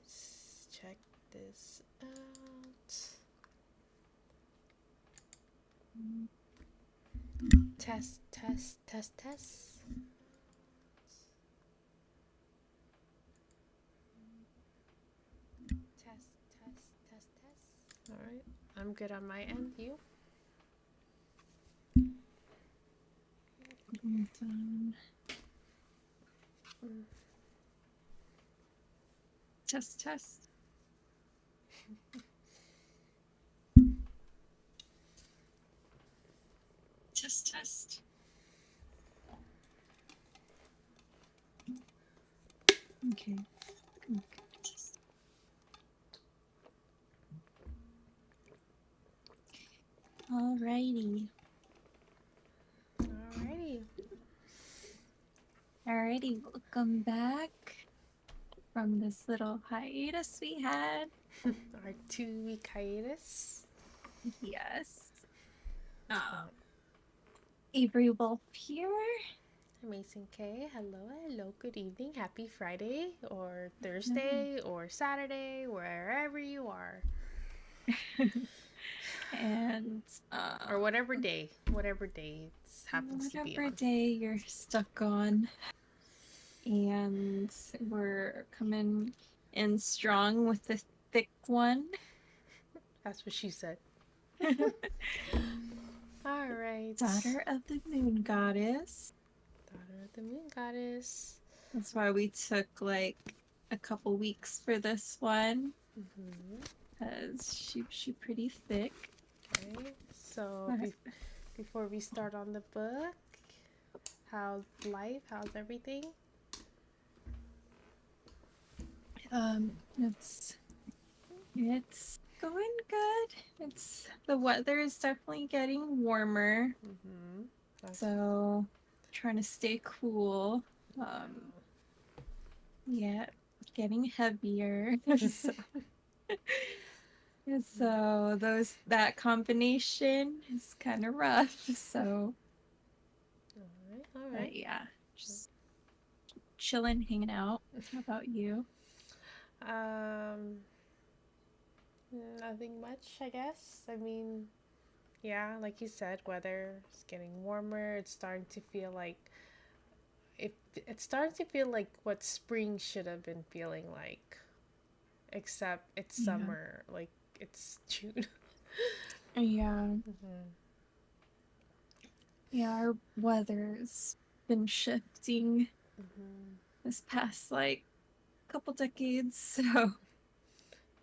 Let's check this out. Test, test, test, test. Test, test, test, test. All right. I'm good on my end. You? Test, test. Test, test. Okay. Alrighty. Alrighty, welcome back from this little hiatus we had. Our 2-week hiatus. Yes. AveryWolfe here. Amazing K. Hello, hello, good evening. Happy Friday or Thursday or Saturday, wherever you are. And or whatever day it happens to be on. Whatever day you're stuck on. And we're coming in strong with the thick one. That's what she said. All right. Daughter of the Moon Goddess. Daughter of the Moon Goddess. That's why we took like a couple weeks for this one. Because she pretty thick. Okay. So before we start on the book, how's life? How's everything? It's going good. The weather is definitely getting warmer. So trying to stay cool. Yeah, getting heavier. So that combination is kind of rough. So all right. Yeah, just chilling, hanging out. How about you? Nothing much, I guess. I mean, yeah, like you said, weather is getting warmer. It's starting to feel like it's starting to feel like what spring should have been feeling like, except it's summer. Like it's June. Yeah. Yeah, our weather's been shifting this past like couple decades, so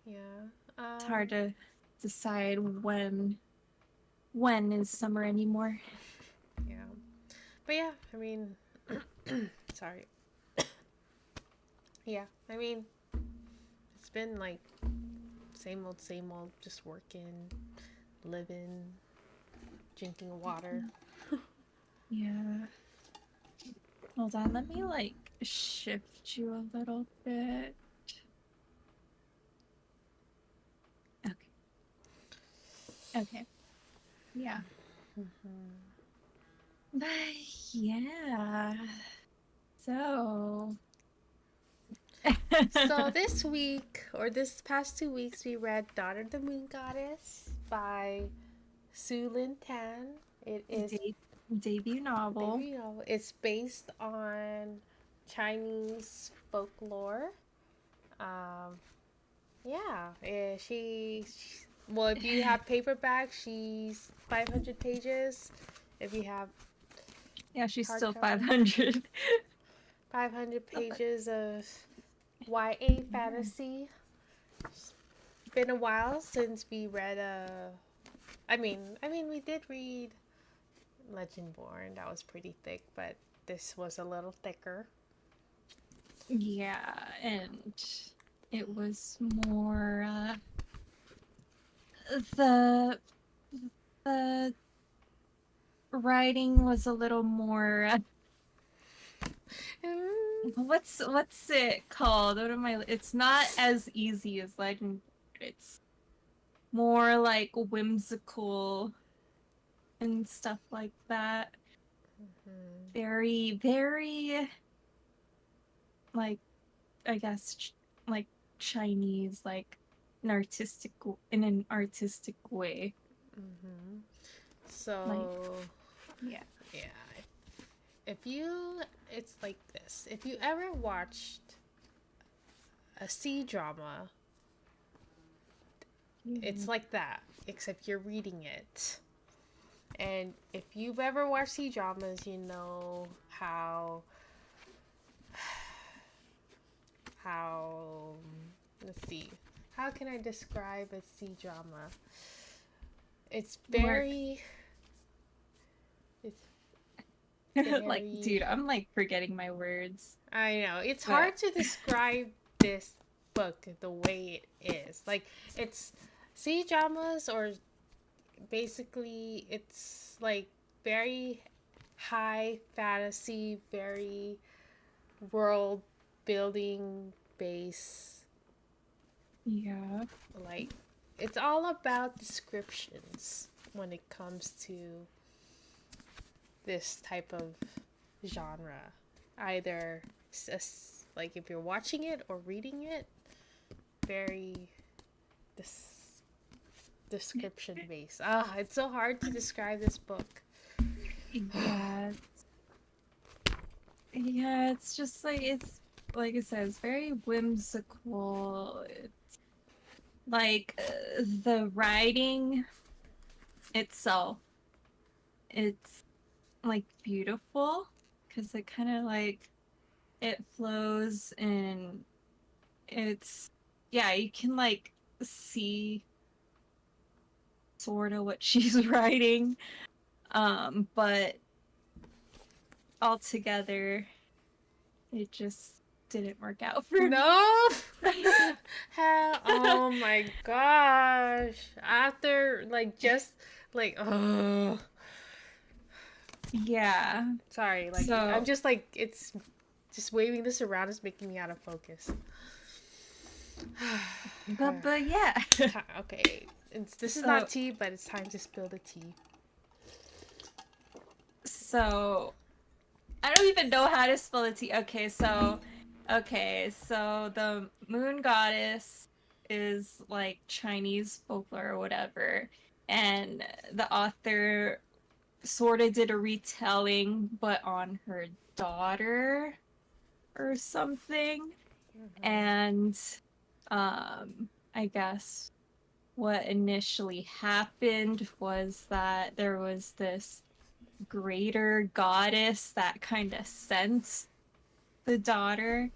yeah, it's hard to decide when is summer anymore. Yeah, but yeah, I mean, sorry. Yeah, I mean, it's been like same old, just working, living, drinking water. Yeah. Hold on, let me like shift you a little bit. Okay. Yeah. But yeah. So This week, or this past 2 weeks, we read Daughter of the Moon Goddess by Su Lin Tan. It is debut novel. It's based on Chinese folklore. Well, if you have paperback, she's 500 pages. If you have she's still 500. 500 pages of YA fantasy. It's been a while since we read I mean, we did read Legendborn. That was pretty thick, but this was a little thicker. Yeah, and it was more the writing was a little more what's it called? It's not as easy as Legend. It's more like whimsical and stuff like that. Very, very like I guess like Chinese, like in an artistic way. Mm-hmm. Like, So, yeah. yeah. If you, it's like this. If you ever watched a C-drama, it's like that, except you're reading it. And if you've ever watched C-dramas, you know how let's see. How can I describe a C-drama? It's Mark. very it's Like, very dude, I'm like forgetting my words. I know. It's But hard to describe this book the way it is. Like it's C-dramas or basically it's like very high fantasy, very world building base. yeah. Like it's all about descriptions when it comes to this type of genre. Either like if you're watching it or reading it, very this description based. Ah, it's so hard to describe this book. Yeah. Yeah, it's just it's like I said, it's very whimsical. It's like the writing itself, it's like beautiful because it kind of like it flows and it's yeah, you can like see sort of what she's writing, but altogether it just didn't work out for me. No. Hell, oh my gosh. After like just like oh Yeah. sorry, like I'm So, just like it's just waving this around is making me out of focus. but yeah. Okay, this is So, not tea, but it's time to spill the tea. so I don't even know how to spell the T. Okay, so the moon goddess is like Chinese folklore or whatever, and the author sort of did a retelling, but on her daughter or something. And I guess what initially happened was that there was this greater goddess that kind of sent the daughter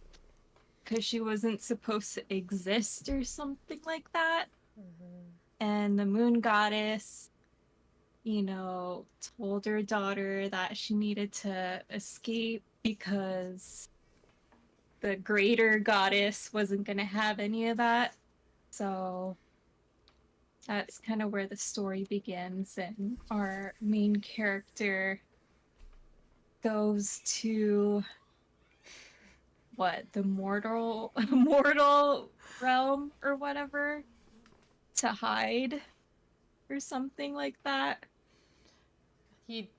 because she wasn't supposed to exist or something like that. And the moon goddess, told her daughter that she needed to escape because the greater goddess wasn't going to have any of that. So that's kind of where the story begins, and our main character goes to the mortal realm or whatever to hide or something like that. He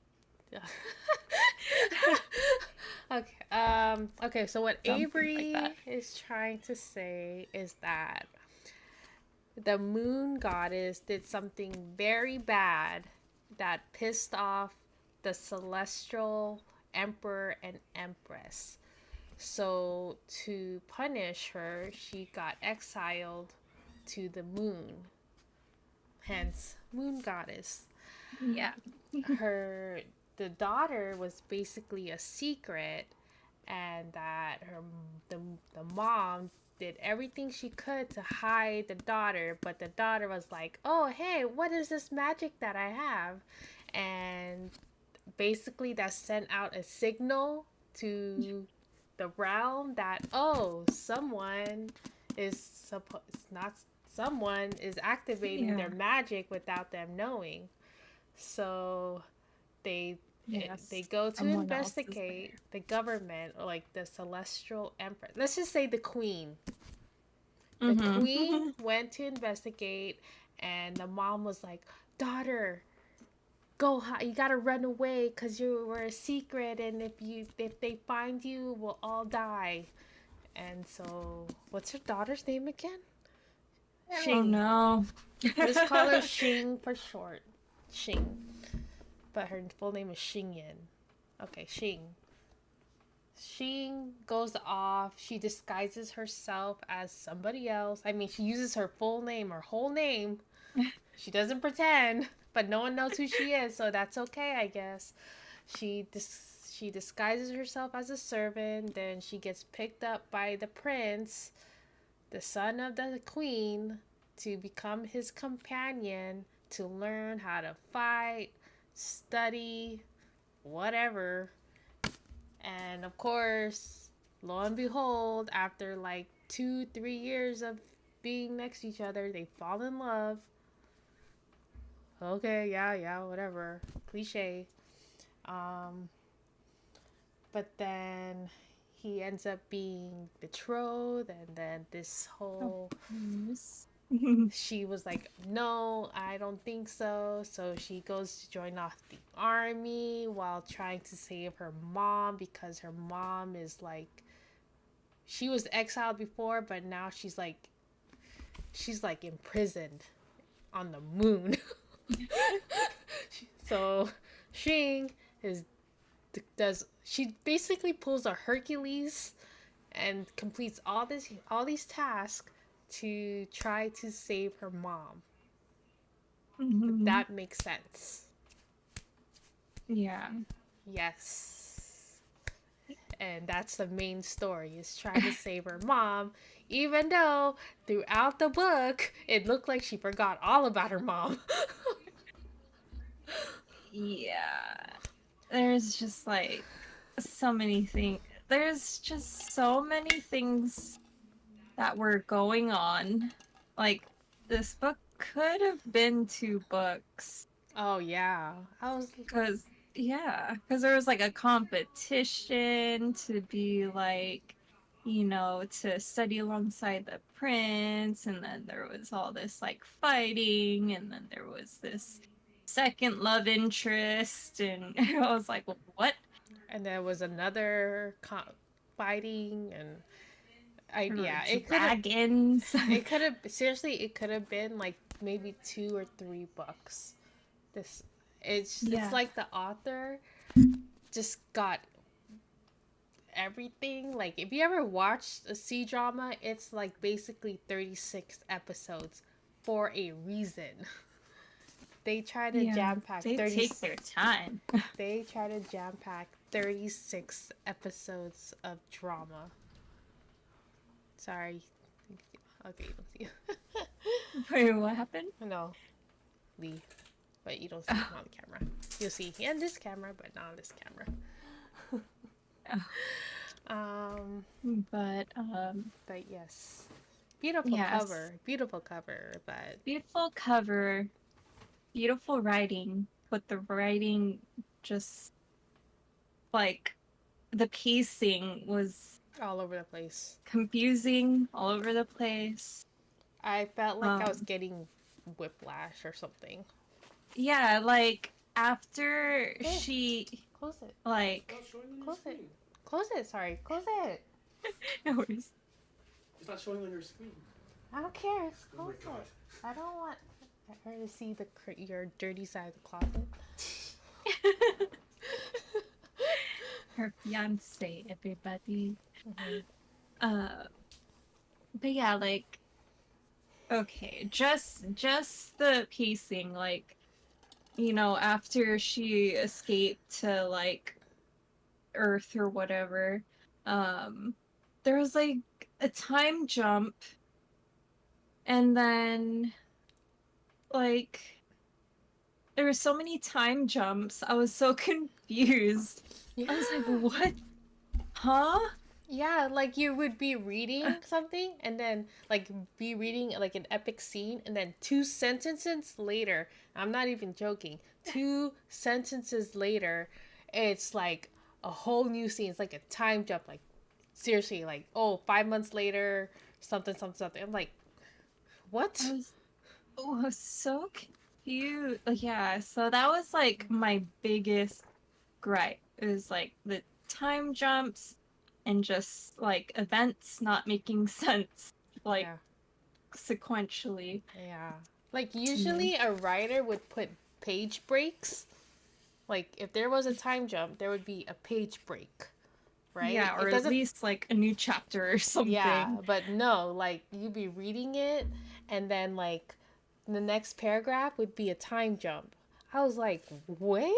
okay. Okay. So what Something like Avery that. is trying to say is that the moon goddess did something very bad that pissed off the celestial emperor and empress. So to punish her, she got exiled to the moon. Hence, moon goddess. Yeah. Her the daughter was basically a secret, and that the mom did everything she could to hide the daughter, but the daughter was like, "Oh, hey, what is this magic that I have?" And basically that sent out a signal to the realm that someone is not someone is activating their Yeah. magic without them knowing. So they they Yes. go to Someone else is investigate there. the government, or like the celestial emperor. Let's just say the queen. The queen Mm-hmm. went to investigate, and the mom was like, "Daughter, go! You gotta run away, cause you were a secret, and if they find you, we'll all die." And so, what's her daughter's name again? I don't Xing. know. Let's call her Xing for short. Xing. But her full name is Xing Yin. Okay, Xing. Xing goes off. She disguises herself as somebody else. I mean, she uses her full name, her whole name. She doesn't pretend, but no one knows who she is, so that's okay, I guess. She disguises herself as a servant. Then she gets picked up by the prince, the son of the queen, to become his companion to learn how to fight, study, whatever. And of course, lo and behold, after like 2, 3 years of being next to each other, they fall in love. Okay, yeah, whatever. Cliche. Um, but then he ends up being betrothed, and then this Oh, whole yes. she was like, no, I don't think so. So she goes to join off the army while trying to save her mom because her mom is like, she was exiled before, but now she's like imprisoned on the moon. So Shing is does she basically pulls a Hercules and completes all these tasks to try to save her mom. If Mhm. that makes sense. Yeah. Yes. And that's the main story is trying to save her mom, even though throughout the book it looked like she forgot all about her mom. Yeah. There's just like so many things. There's just so many things that were going on. Like, this book could have been 2 books. Oh yeah. I was Because there was like a competition to be like, to study alongside the prince, and then there was all this like fighting, and then there was this second love interest, and I was like, well, what? and there was another fighting and I There were yeah, dragons. it could have seriously it could have been like maybe 2 or 3 books. This it's Yeah. like the author just got everything. Like if you ever watched a C drama, it's like basically 36 episodes for a reason. They try to Yeah. jam pack They 30 take their time. they try to jam pack 36 episodes of drama. Sorry. Okay, you don't see. Wait, what happened? No, Lee. But you don't see him on the camera. You'll see him on this camera, but not on this camera. Oh. Um, But but yes, beautiful yes. cover, beautiful cover. But Beautiful cover, beautiful writing, but the writing just like the pacing was all over the place. confusing all over the place. I felt like I was Um, getting whiplash or something. yeah, like after Hey, she close it. like It's not showing on your Close it. screen. Close it. Sorry, close it. no worries. It's not showing on your screen. I don't care. Oh my Close god. it. I don't want her to see your dirty side of the closet. Her fiance, everybody. Mhm. Uh, but yeah, like okay, just the pacing, like after she escaped to like Earth or whatever, um, there was like a time jump, and then like there were so many time jumps. I was so confused. I was like, what? Huh? Yeah, like you would be reading something and then like be reading like an epic scene and then 2 sentences later, I'm not even joking, 2 sentences later, it's like a whole new scene. It's like a time jump, like seriously, like oh 5 months later, something, something, something. I'm like, what? I was so confused. Yeah, so that was like my biggest gripe. It was like the time jumps and just like events not making sense, like Yeah. sequentially Yeah. Like to me. usually a writer would put page breaks. Like if there was a time jump, there would be a page break, right? Yeah, or It at doesn't. least like a new chapter or Yeah, something. but no, like you'd be reading it and then like the next paragraph would be a time jump. I was like, "Wait?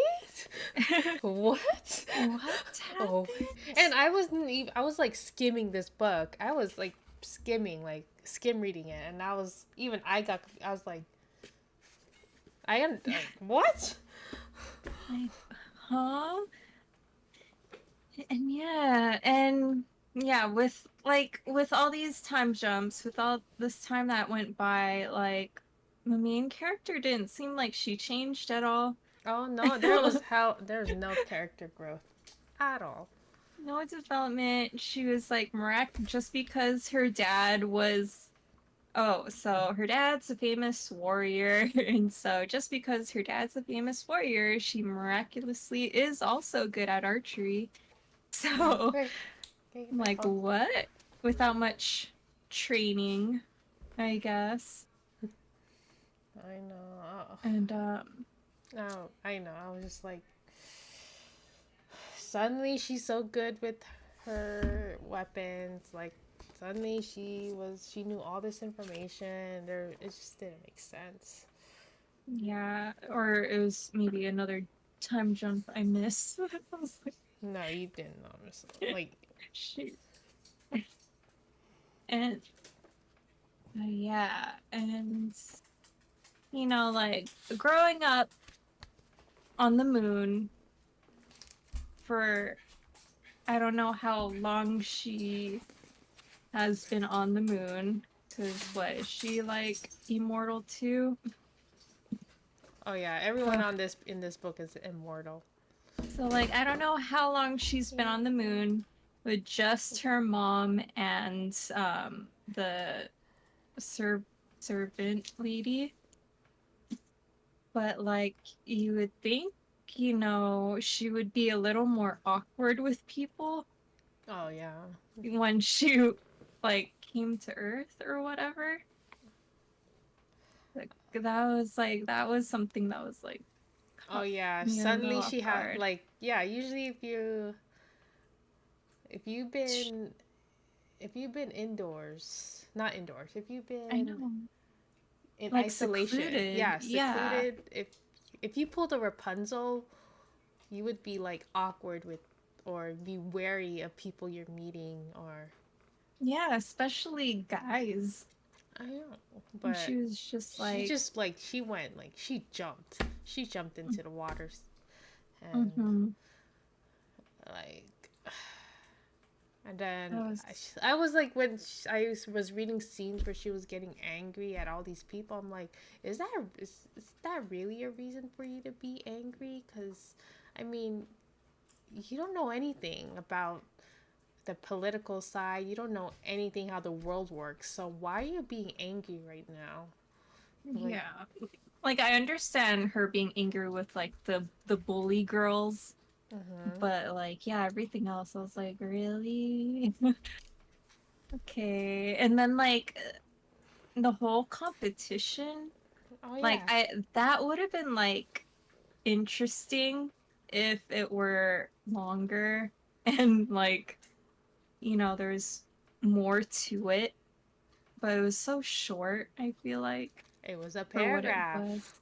What?" What Oh. happened? And I wasn't even I was like skimming this book. I was like skimming, like skim reading it, and I was like I am like what? Like, huh? And with all these time jumps, with all this time that went by, like the main character didn't seem like she changed at all. Oh no, there's no character growth at all. No development. She was like just because her dad was so her dad's a famous warrior, and so just because her dad's a famous warrior, she miraculously is also good at archery. So Wait, okay, I'm like, hold. what? Without much training, I guess. I know. And No, I know. I was just like, suddenly she's so good with her weapons. Like, suddenly she knew all this information. It just didn't make sense. yeah, or it was maybe another time jump I missed. I was No, you didn't notice. like, Like, shoot. And yeah, and like growing up on the moon for I don't know how long she has been on the moon. Cause what is she like immortal too? oh yeah, everyone Ugh. on this in this book is immortal. So like I don't know how long she's been on the moon with just her mom and the ser- servant lady. But like you would think, she would be a little more awkward with people Oh yeah. when she like came to Earth or whatever. Like that was something that was like Oh caught yeah. me a little Suddenly off she had guard. like yeah. Usually if you've been if you've been indoors, not indoors, if you've I been know. in Like isolation, secluded. yeah, Yeah. secluded. If you pulled a Rapunzel, you would be like awkward with or be wary of people you're meeting or Yeah, especially guys. I don't know, And but she was just she like, just like she went like she jumped into the waters and mm-hmm. like and then That was I was like when was reading scenes where she was getting angry at all these people. I'm like, is that really a reason for you to be angry? Because, I mean, you don't know anything about the political side. You don't know anything how the world works. So why are you being angry right now? Like, yeah. Like I understand her being angry with like the bully girls, mm-hmm. but like yeah, everything else I was like, really? Okay. And then like the whole competition, Oh like yeah, I that would have been like interesting if it were longer and like, there's more to it, but it was so short, I feel like, it was a for what it paragraph. was.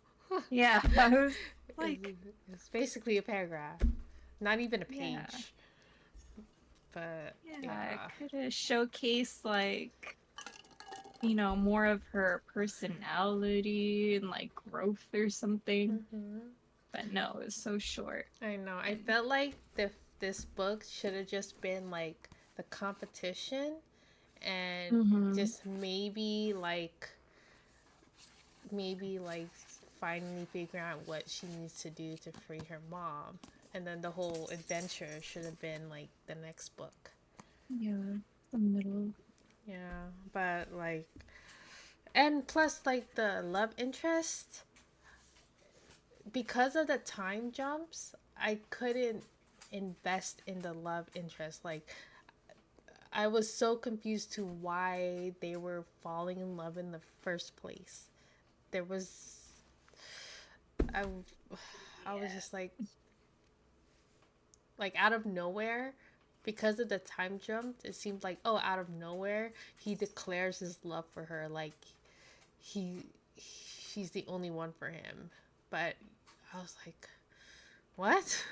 Yeah, I was like, It's basically a paragraph, not even a yeah, page. But yeah, it yeah. could have showcased like, more of her personality and like growth or something. Mm-hmm. But no, it was so short. I know. I And felt like this book should have just been like the competition and mm-hmm. just maybe like finally figure out what she needs to do to free her mom. And then the whole adventure should have been like the next book. Yeah, the middle. Yeah, but like and plus like the love interest because of the time jumps, I couldn't invest in the love interest. Like I was so confused to why they were falling in love in the first place. There was I I was just like out of nowhere, because of the time jump, it seemed like, oh, out of nowhere he declares his love for her, like he she's the only one for him. But I was like, what?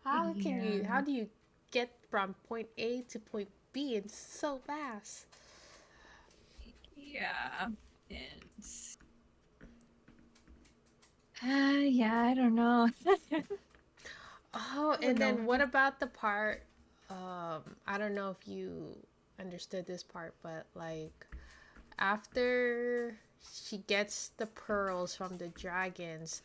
How Yeah. do you get from point A to point B in so fast? Yeah. And yeah, I don't know. Oh, I don't and know. then what about the part, I don't know if you understood this part, but like after she gets the pearls from the dragons,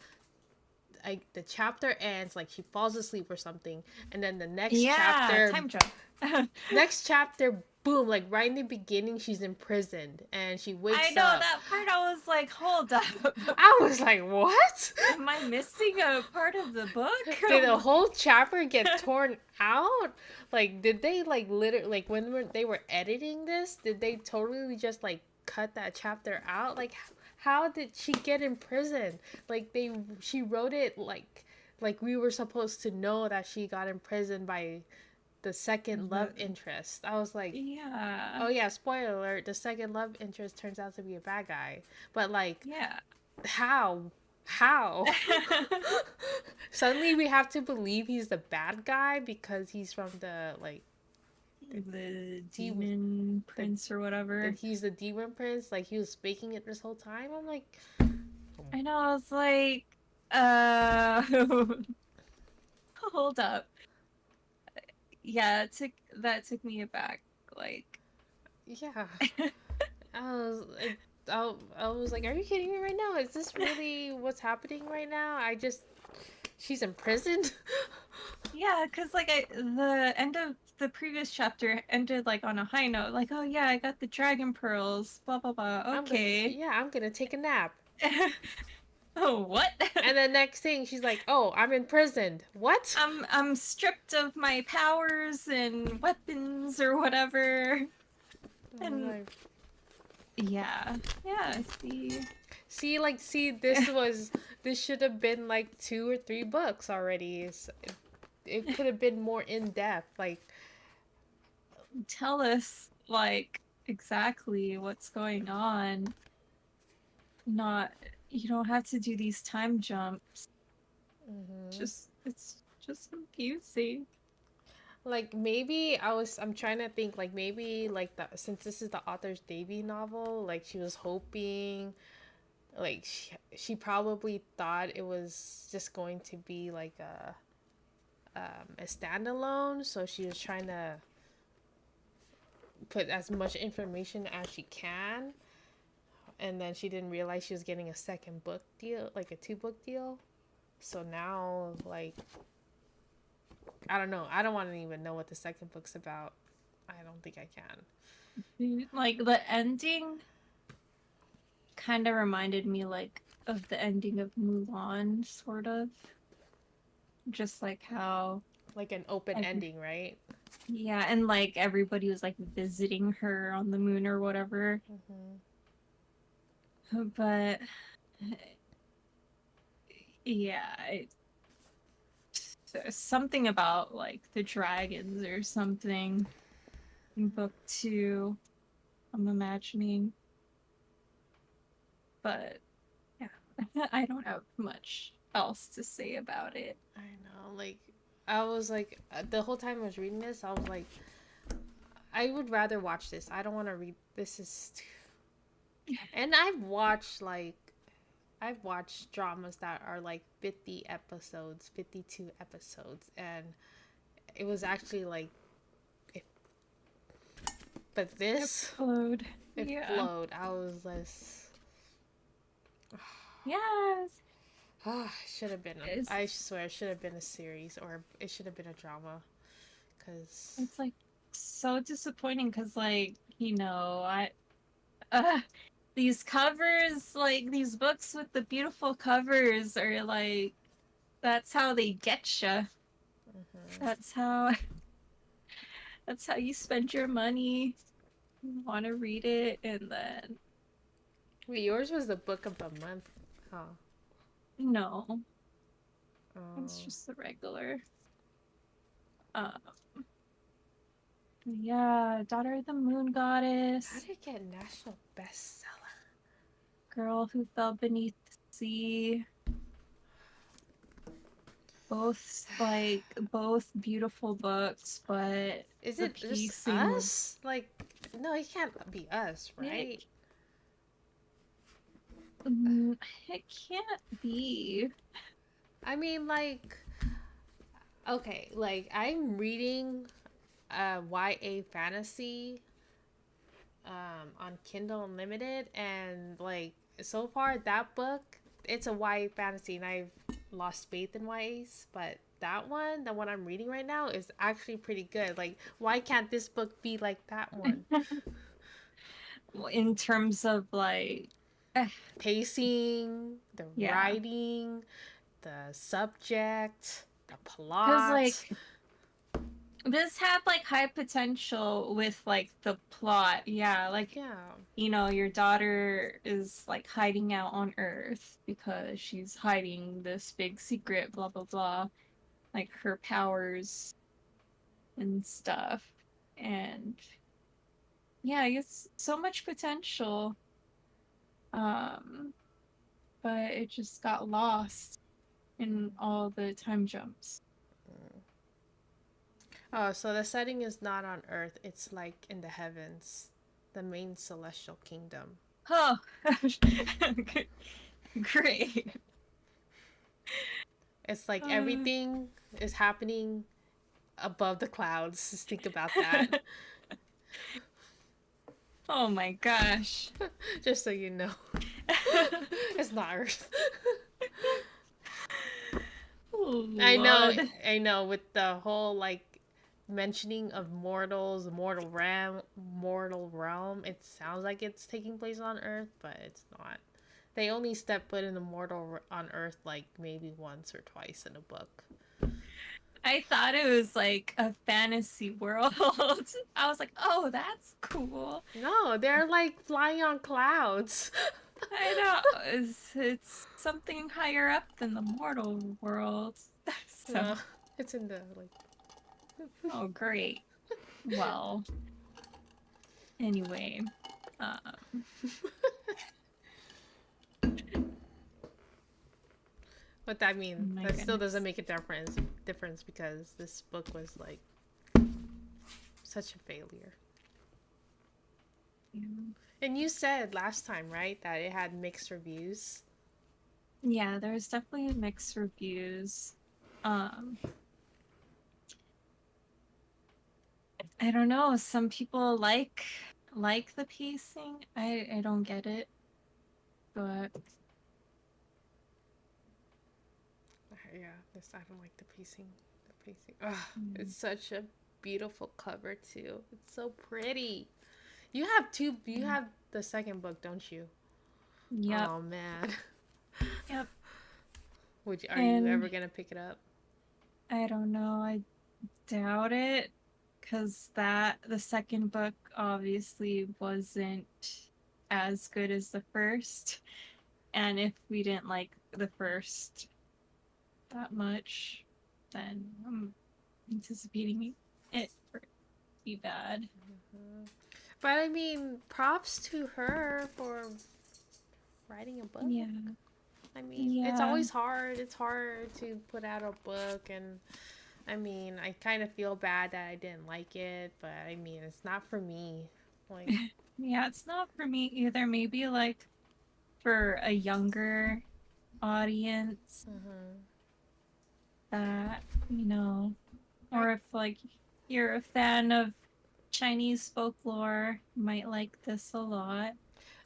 like the chapter ends, like she falls asleep or something, and then the Yeah, time jump. next chapter, boom, like right in the beginning, she's imprisoned and she I wakes know up. that part. I was like, hold up. I was like, what? Am I missing a part of the book? Did a whole chapter get torn out? Like, did they like literally, like when they were editing this, did they totally just like cut that chapter out? Like, how did she get in prison? Like she wrote it like we were supposed to know that she got imprisoned by the second love interest. I was like, Yeah. oh yeah, spoiler alert, the second love interest turns out to be a bad guy. But like, Yeah. how? How? Suddenly we have to believe he's the bad guy because he's from the like The demon prince or whatever. that he's the demon prince, like he was faking it this whole time. I'm like, I know, I was like, hold up. Yeah, that took me aback. Like, yeah. I was like, I was like, are you kidding me right now? Is this really what's happening right now? She's imprisoned. yeah, because like the end of the previous chapter ended like on a high note, like, oh yeah, I got the dragon pearls, blah blah blah. Okay. I'm gonna take a nap. Oh, what? And the next thing, she's like, oh, I'm imprisoned. What? I'm stripped of my powers and weapons or whatever. And Like, yeah, see. This should have been like 2 or 3 books already. It could have been more in depth. Like, Tell us like exactly what's going on. Not you don't have to do these time jumps. It's just confusing. like maybe I'm trying to think, like maybe like since this is the author's debut novel, like she was hoping, like she probably thought it was just going to be like a standalone, so she was trying to put as much information as she can, and then she didn't realize she was getting a second book deal, like a 2-book deal. So now, like, I don't know. I don't want to even know what the second book's about. I don't think I can. Like the ending kind of reminded me like of the ending of Mulan, sort of. Just like how Like an open ending, right? yeah, and like everybody was like visiting her on the moon or whatever. But yeah, something about like the dragons or something in book 2, I'm imagining. But yeah, I don't have much else to say about it. I know, like, I was like, the whole time I was reading this, I was like, I would rather watch this. I don't want to read. This is too... And I've watched dramas that are like 50 episodes, 52 episodes, and it was actually like, but this, it flowed. I was less. Yes. Should have been. I swear, it should have been a series, or it should have been a drama. Cause it's like so disappointing. Cause like these covers, like these books with the beautiful covers, are like that's how they get you. That's how. That's how you spend your money. You want to read it, and then Wait, yours was the book of the month, huh? no, it's Oh. just the regular. Um, yeah, Daughter of the Moon How Goddess, did it get national bestseller? Girl Who Fell Beneath the Sea. Both beautiful books, but Is the it just pacing was us? Like, no, it can't be us, right? it, mm, it can't be. I mean, like, okay, like I'm reading YA fantasy on Kindle Unlimited, and like so far that book, it's a YA fantasy, and I've lost faith in YAs, but that one, the one I'm reading right now, is actually pretty good. Like, why can't this book be like that one? In terms of like, eh, Pacing, the yeah, writing, the subject, the because plot. like this had like high potential with like the plot. Yeah, like Yeah. your daughter is like hiding out on Earth because she's hiding this big secret, blah blah blah, like her powers and stuff. And yeah, it's so much potential. Um, but it just got lost in all the time jumps. Oh, so the setting is not on Earth. It's like in the heavens, the main celestial kingdom. Oh, great. It's like Uh, everything is happening above the clouds. Just think about that. oh my gosh. Just so you know. It's not Earth. Oh, I know, Lord. I know, with the whole like mentioning of mortals, mortal realm, it sounds like it's taking place on Earth, but it's not. They only step foot in the on Earth like maybe once or twice in a book. I thought it was like a fantasy world. I was like, oh, that's cool. No, they're like flying on clouds. I know it's something higher up than the mortal world. So, No, it's in the like. oh, great. Well, anyway, um, But I oh mean, my that still doesn't goodness. make a difference because this book was like such a failure. Yeah. And you said last time, right, that it had mixed reviews. Yeah, there's definitely mixed reviews. Um, I don't know. Some people like the pacing. I don't get it, but Yeah, this I don't like the pacing. The pacing. Ugh, mm, it's such a beautiful cover too. It's so pretty. You have two. You mm, have the second book, don't you? yep, Oh man. yep. Are you And ever gonna pick it up? I don't know. I doubt it because the second book obviously wasn't as good as the first. And if we didn't like the first that much, then I'm anticipating it for it to be bad. Mhm. But I mean, props to her for writing a book. Yeah. I mean, it's Yeah. always hard. It's hard to put out a book, and I mean, I kind of feel bad that I didn't like it, but I mean, it's not for me. Like, Yeah, it's not for me either. Maybe like for a younger audience mhm. that, I or if like you're a fan of Chinese folklore, you might like this a lot.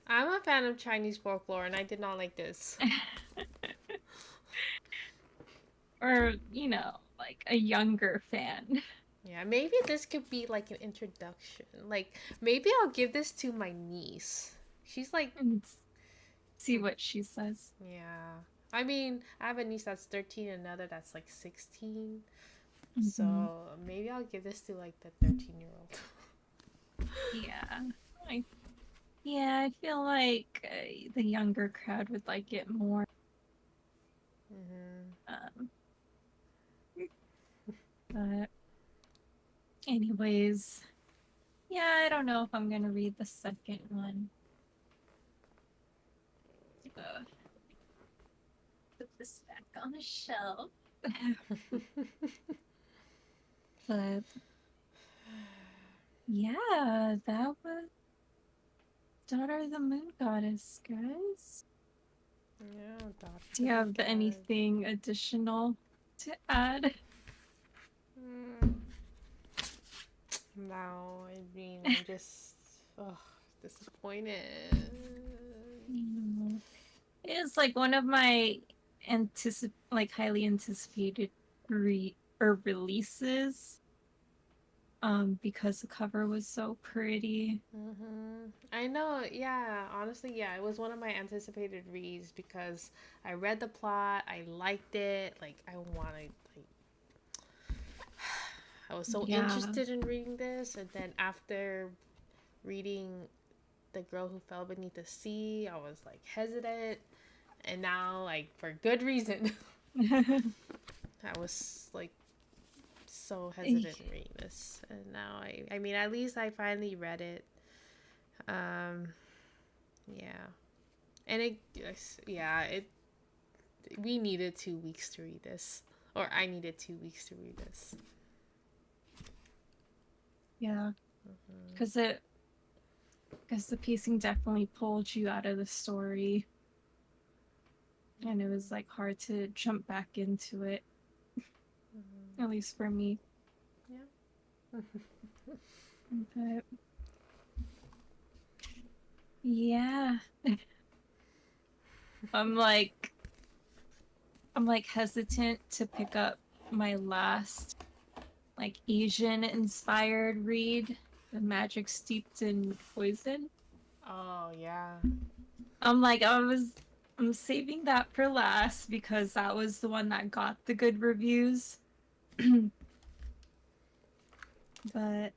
I'm a fan of Chinese folklore, and I did not like this. Or, like a younger fan. Yeah, maybe this could be like an introduction. Like, maybe I'll give this to my niece. She's like, And see what she says. yeah. I mean, I have a niece that's 13 and another that's like 16. Mhm. So maybe I'll give this to like the 13-year-old. Yeah. I yeah, I feel like the younger crowd would like it more. Mm-hmm. Um, but anyways, yeah, I don't know if I'm gonna read the second one. Put this back on the shelf. But yeah, that was Daughter of the Moon Goddess, guys. Yeah, Do you Dr. have Cat. anything additional to add? Mm. No, I mean, I'm just disappointed. Mm. It is like one of my highly anticipated releases. Because the cover was so pretty. I know, yeah, honestly, yeah, it was one of my anticipated reads because I read the plot, I liked it, like, I was so Yeah. interested in reading this, and then after reading The Girl Who Fell Beneath the Sea, I was like hesitant, and now, like, for good reason, I was like so hesitant in reading this, and now I mean, at least I finally read it. Um, yeah, and it we needed 2 weeks to read this, or I needed 2 weeks to read this. Yeah. Because the pacing definitely pulled you out of the story, and it was like hard to jump back into it, at least for me. Yeah. But yeah, I'm like hesitant to pick up my last like Asian inspired read, The Magic Steeped in Poison. Oh yeah. I'm like I'm saving that for last because that was the one that got the good reviews. But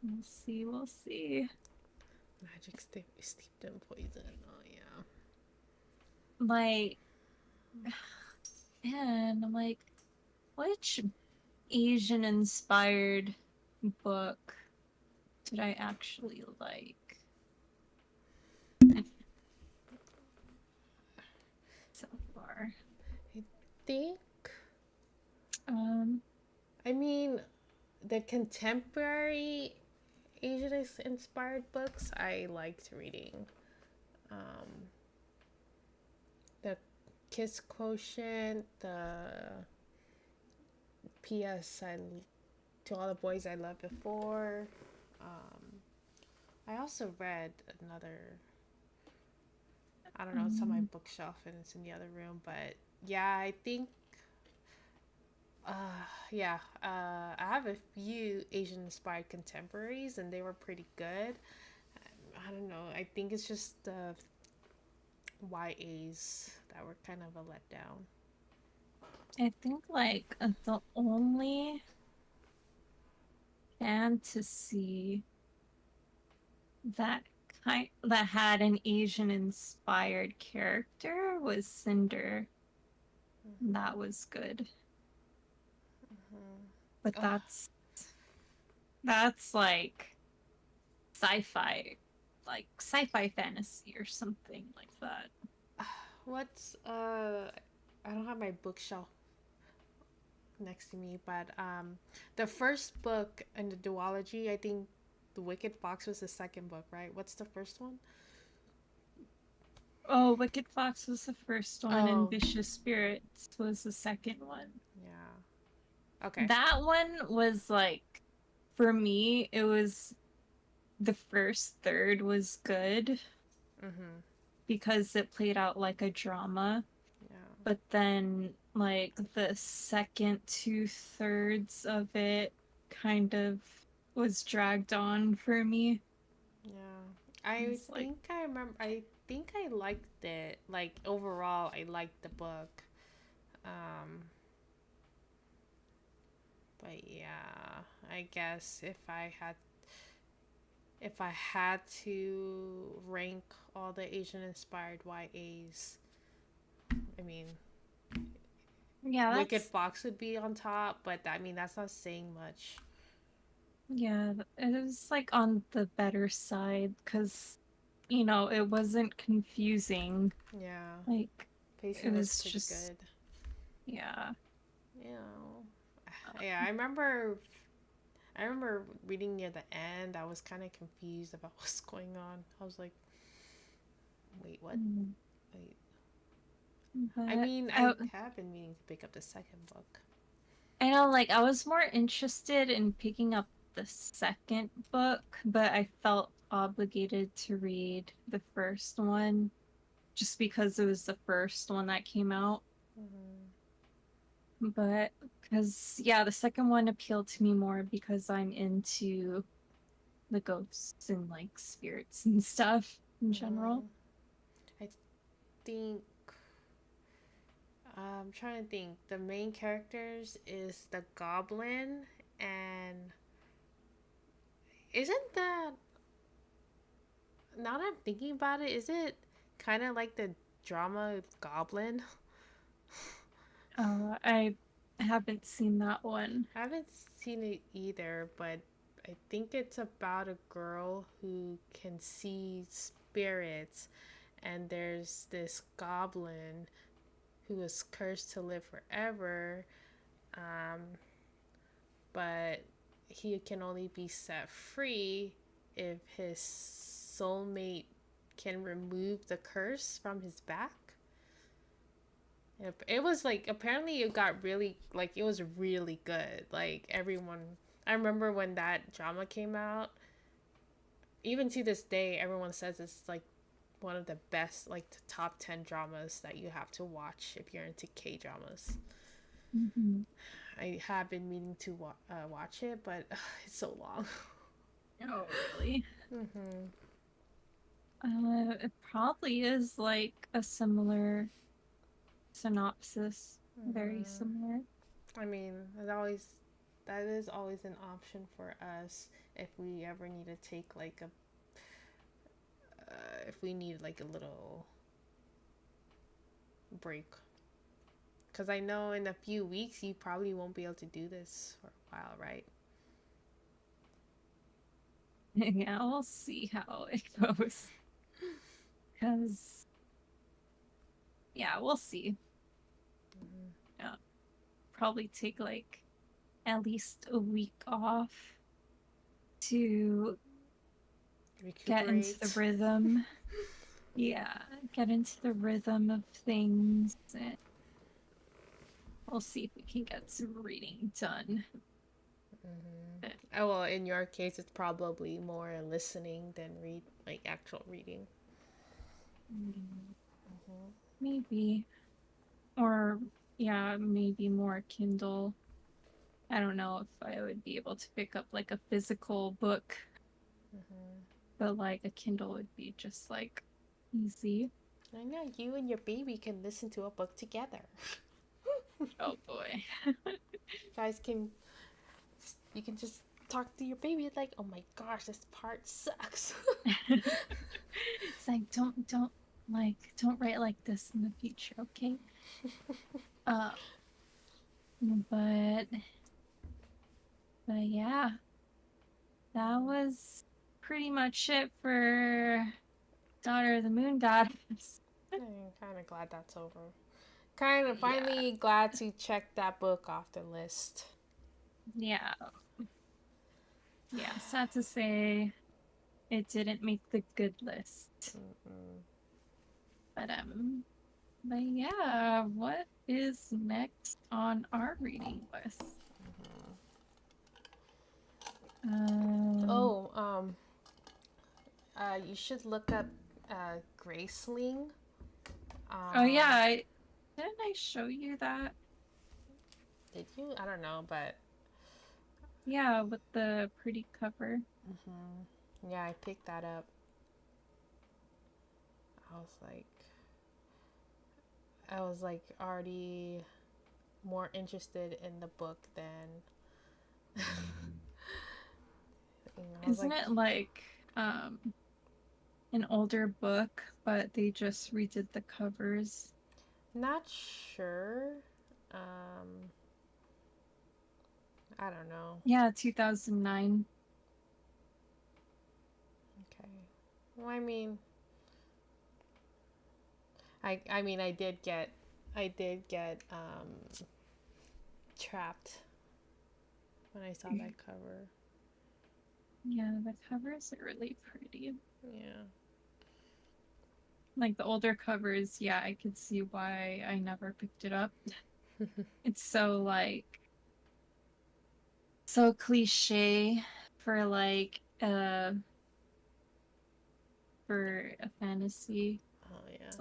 we'll see, we'll see. Steeped in poison. Oh yeah. Like, man, I'm like, which Asian inspired book did I actually like so far? I think. Um, I mean, the contemporary Asian inspired books I liked reading. Um, the Kiss Quotient, the P.S. To All the Boys I Loved Before. Um, I also read another. I don't know. It's on my bookshelf and it's in the other room, but yeah, I think. Yeah. I have a few Asian inspired contemporaries, and they were pretty good. I don't know. I think it's just the YAs that were kind of a letdown. I think like the only fantasy that that had an Asian inspired character was Cinder. That was good. But Oh, that's like sci-fi, like sci-fi fantasy or something like that. what's I don't have my bookshelf next to me, but the first book in the duology, I think The Wicked Fox was the second book, right? What's the first one? Oh, Wicked Fox was the first one, and Oh, Vicious Spirits was the second one. yeah. Okay. That one was like, for me, it was the first third was good Mhm. because it played out like a drama. Yeah. But then, like, the second two-thirds of it kind of was dragged on for me. Yeah. I It's like, think I remember I think I liked it. Like overall, I liked the book. Um But yeah, I guess if I had to rank all the Asian inspired YAs, I mean, Yeah, Wicked that's Fox would be on top, but I mean that's not saying much. yeah, it was like on the better side because it wasn't confusing. Yeah, Like it pacing was was pretty just good. yeah. Yeah, I remember reading near the end. I was kind of confused about what's going on. I was like, wait, what? Mm. Wait. I But mean, I have been meaning to pick up the second book. I know, like, I was more interested in picking up the second book, but I felt obligated to read the first one just because it was the first one that came out. Hmm. But because, yeah, the second one appealed to me more because I'm into the ghosts and like spirits and stuff in general. Hmm. I think I'm trying to think. The main characters is the goblin, and isn't that now that I'm thinking about it, is it kind of like the drama Goblin? I haven't seen that one. I haven't seen it either, but I think it's about a girl who can see spirits, and there's this goblin who is cursed to live forever, um, but he can only be set free if his soulmate can remove the curse from his back. It was like apparently it got really like it was really good. Like everyone, I remember when that drama came out. Even to this day, everyone says it's like one of the best, like the top 10 dramas that you have to watch if you're into K dramas. Mm-hmm. I have been meaning to watch it, but it's so long. Oh, really? Mm-hmm. It probably is like a similar synopsis, very Mm-hmm. similar. I mean, that is always an option for us if we ever need to take like a if we need like a little break. Because I know in a few weeks you probably won't be able to do this for a while, right? Yeah, we'll see how it goes. Because, yeah, we'll see. Mm-hmm. Yeah, probably take like at least a week off to get into the Recuperate. rhythm. Yeah, get into the rhythm of things. And we'll see if we can get some reading done. Mm-hmm. But, Oh, well, in your case, it's probably more listening than like actual reading. Mm-hmm. maybe. Or, yeah, maybe more Kindle. I don't know if I would be able to pick up like a physical book, Mm-hmm. but like a Kindle would be just like easy. I know you and your baby can listen to a book together. Oh boy. Guys can you can just talk to your baby like, oh my gosh, this part sucks. It's like don't write like this in the future, okay? Uh but but yeah, that was pretty much it for Daughter of the Moon Goddess. I'm kind of glad that's over. Kind of Yeah. finally glad to check that book off the list. Yeah. Yeah, sad to say it didn't make the good list. Mm-mm. But yeah, what is next on our reading list? Um, Oh, you should look up Graceling. oh Um, yeah, didn't I show you that? did you? I don't know, but Yeah, with the pretty cover. yeah, I picked that up. I was like, I was like already more interested in the book than I was Isn't like, it like an older book, but they just redid the covers? not sure. Um, I don't know. Yeah, 2009. Okay. Well, I mean, I did get trapped when I saw that cover. Yeah, the covers are really pretty. Yeah. Like the older covers, yeah, I could see why I never picked it up. It's so like so cliche for like for a fantasy. Oh yeah.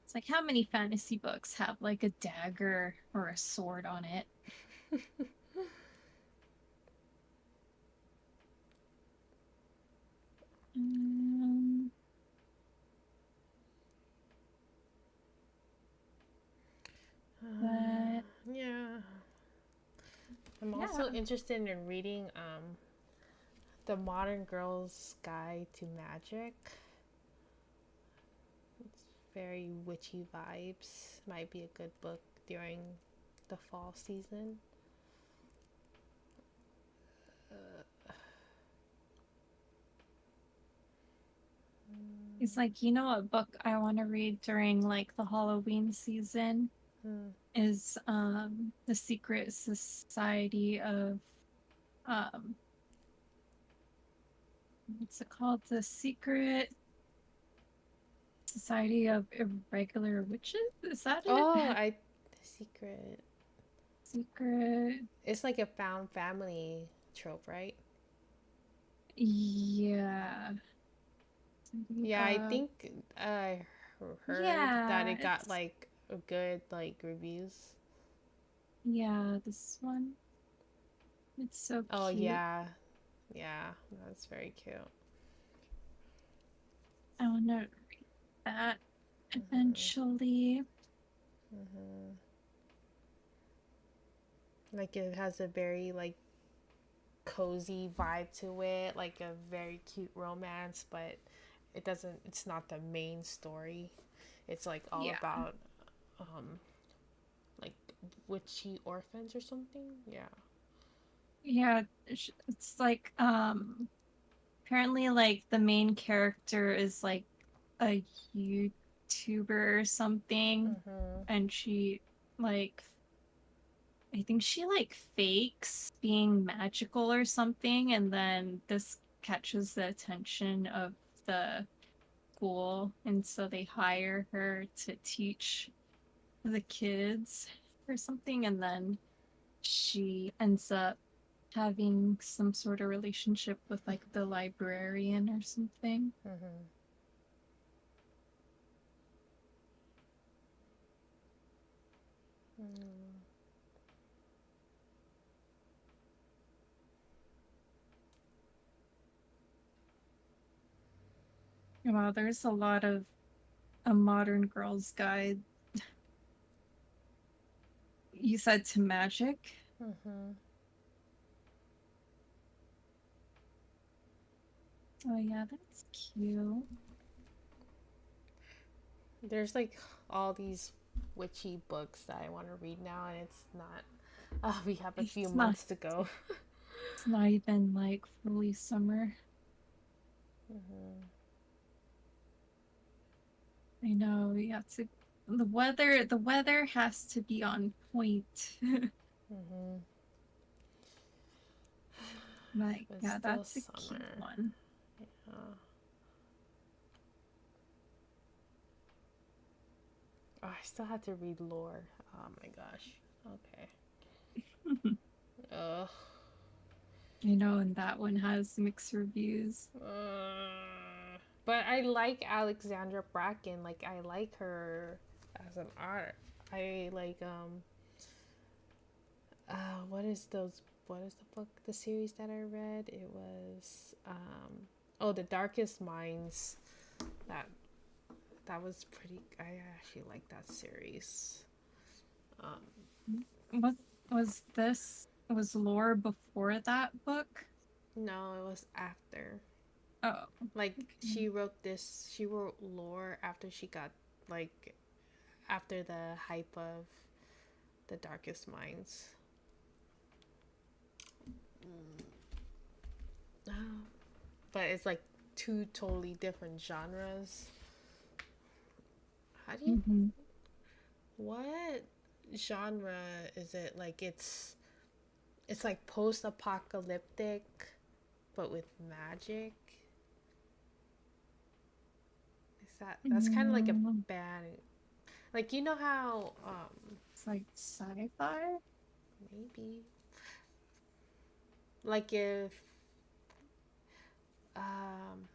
It's like how many fantasy books have like a dagger or a sword on it? Um, but Yeah. I'm also yeah, interested in reading The Modern Girl's Guide to Magic. It's very witchy vibes. Might be a good book during the fall season. it's like a book I want to read during like the Halloween season Hmm. is The Secret Society of um what's it called? The Secret Society of Irregular Witches? Is that it? Oh, I Secret. Secret. It's like a found family trope, right? Yeah. Yeah, I think I heard that Yeah, it got it's like a good like reviews. yeah, this one. It's so Oh cute. yeah, yeah, that's very cute. I want to read that Hmm. eventually. Hmm. Like it has a very like cozy vibe to it, like a very cute romance, but it's not the main story. It's like all Yeah. about um like witchy orphans or something. Yeah. Yeah, it's like apparently like the main character is like a YouTuber or something, Mhm. and she like I think she like fakes being magical or something, and then this catches the attention of the school, and so they hire her to teach the kids or something, and then she ends up having some sort of relationship with like the librarian or something. Mhm. Mm. Wow, there's a lot of a modern girl's guide. You said to magic? Mhm. Oh yeah, that's cute. There's like all these witchy books that I want to read now, and it's not. We have a few It's not months to go. it's not even like fully summer. Mhm. I know, you have to the weather has to be on point. Mhm. But It's yeah, still that's a cute summer. one. Oh, I still have to read lore. Oh my gosh. Okay. Ugh. I know, and that one has mixed reviews. But I like Alexandra Bracken. Like I like her as an art. I like what is those what is the book the series that I read? It was oh, The Darkest Minds. That that was pretty I actually like that series. Um was lore before that book? No, it was after. Oh, Like okay. she wrote lore after she got like after the hype of the Darkest Minds. But it's like two totally different genres. How do you Mm-hmm. what genre is it? Like it's like post-apocalyptic but with magic. Is that's kind of like a Mm, bad like you know how it's like sci-fi. maybe like if um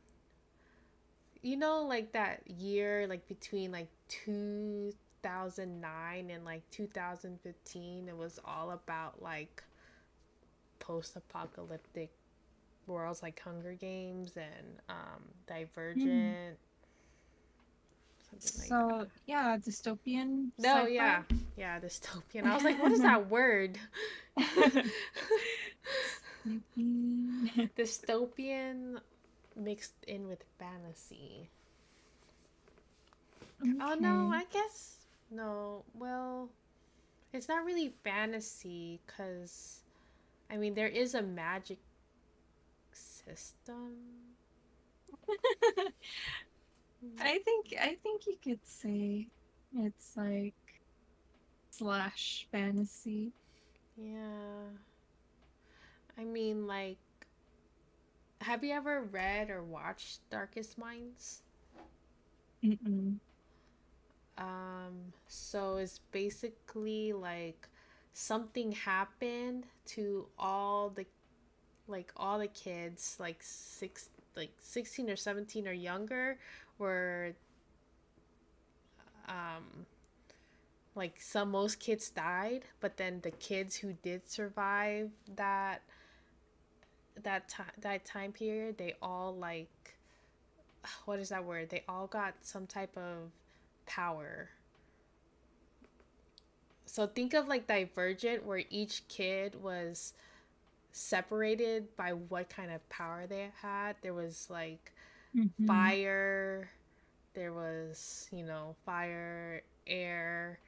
you know like that year like between like 2009 and like 2015 it was all about like post-apocalyptic worlds like Hunger Games and Hmm. Divergent, something like that. So yeah, dystopian No, sci-fi. yeah, yeah, dystopian. I was like, what is that word? Dystopian. Dystopian mixed in with fantasy. Oh no, Okay. I guess no. Well, it's not really fantasy because I mean there is a magic system. I think you could say it's like slash fantasy. Yeah, I mean like, have you ever read or watched Darkest Minds? Mm-mm. So it's basically like something happened to all the kids like 16 or 17 or younger were um like some most kids died, but then the kids who did survive that time period, they all like what is that word? They all got some type of power. So think of like Divergent where each kid was separated by what kind of power they had. There was like Mm-hmm. fire, there was, fire, air,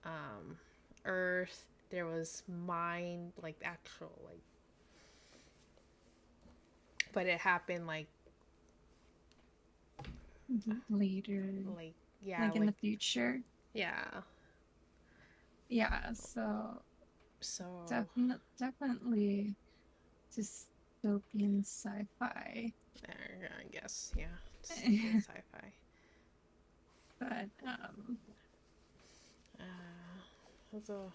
um, earth, there was mind, like actual, like, but it happened Later, like, yeah, like in like, the future. yeah. Yeah, so So, definitely dystopian sci-fi. there, I guess, yeah, dystopian sci fi. But It was a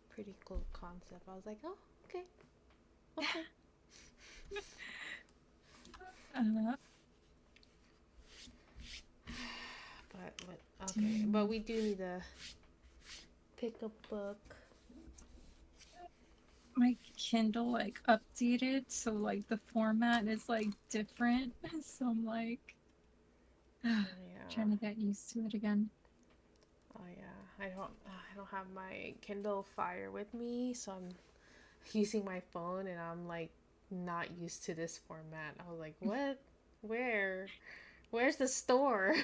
pretty cool concept. I was like, oh, okay, okay. uh Okay, to but we do need to pick a book. my Kindle like updated, so like the format is like different. So I'm like Yeah. trying to get used to it again. Oh yeah. I don't have my Kindle Fire with me, so I'm using my phone and I'm like not used to this format. I was like, "What? Where? Where's the store?"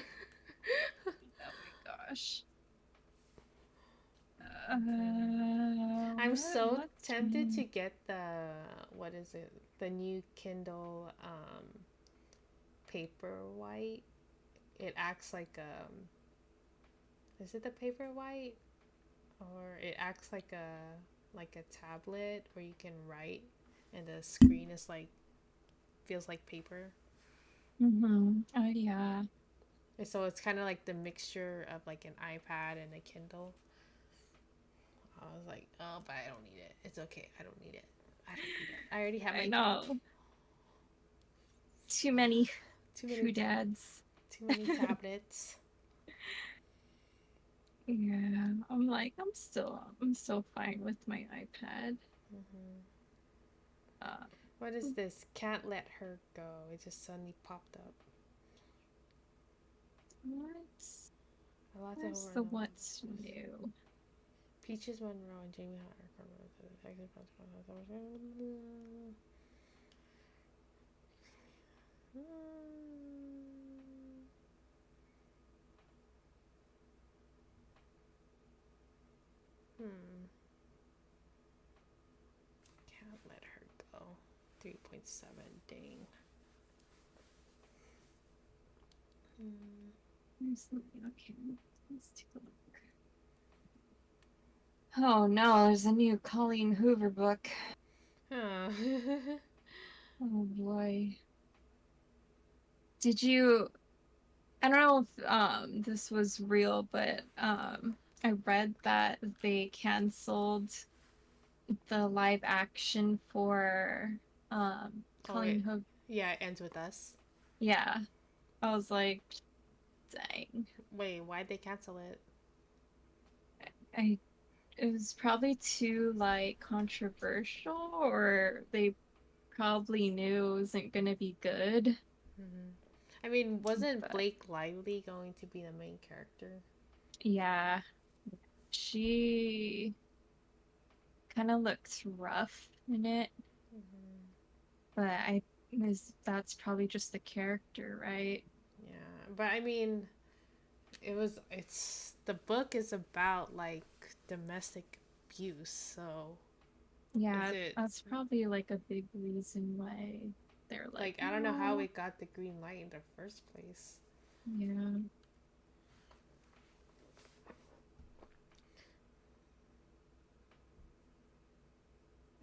Oh my gosh. I'm so What? tempted to get the what is it? The new Kindle Paperwhite. It acts like is it the Paperwhite or it acts like a tablet where you can write and the screen is like feels like paper. Mm-hmm. Oh yeah. And so it's kind of like the mixture of like an iPad and a Kindle. I was like, oh, but I don't need it. It's okay. I don't need it. I don't need it. I already have I my know. Too many too many dads. too many tablets. Yeah, I'm like I'm still fine with my iPad. Hmm. Uh, What is this? Can't let her go. It just suddenly popped up. what? A lot to Where's over the and over. what's new? Peaches Monroe and Jamie Hart are from the detective. Can't let her go. 3.7. Dang. Okay, let's take a look. Oh no, there's a new Colleen Hoover book. Huh. Oh boy. Did you I don't know if this was real, but I read that they canceled the live action for Oh, Colleen Hoover. yeah, it ends with us. Yeah. I was like, dang. Wait, why'd they cancel it? It was probably too like controversial, or they probably knew it wasn't gonna be good. Mm-hmm. I mean, wasn't But Blake Lively going to be the main character? yeah, she kind of looks rough in it, Mm-hmm. but that's probably just the character, right? Yeah, but I mean, it's the book is about like domestic abuse, so is Yeah, it that's probably like a big reason why they're like, like I don't know how no. it got the green light in the first place. Yeah.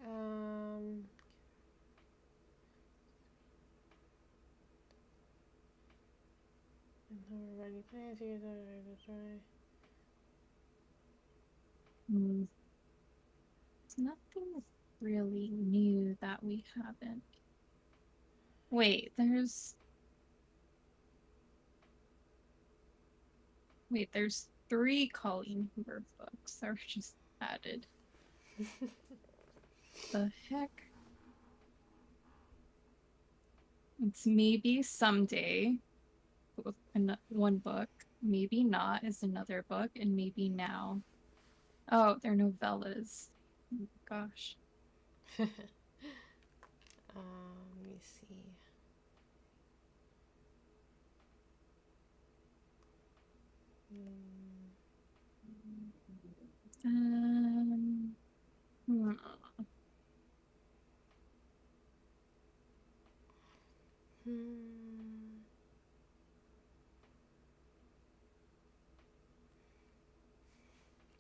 Um, and how we're ready plans, you guys are ready to try. Mm. It's nothing really new that we haven't. Wait, there's 3 Colleen Hoover books that were just added. The heck? It's maybe someday with one book, maybe not is another book, and maybe now. Oh, they're novellas. Oh my gosh. Let me see. Um, hmm.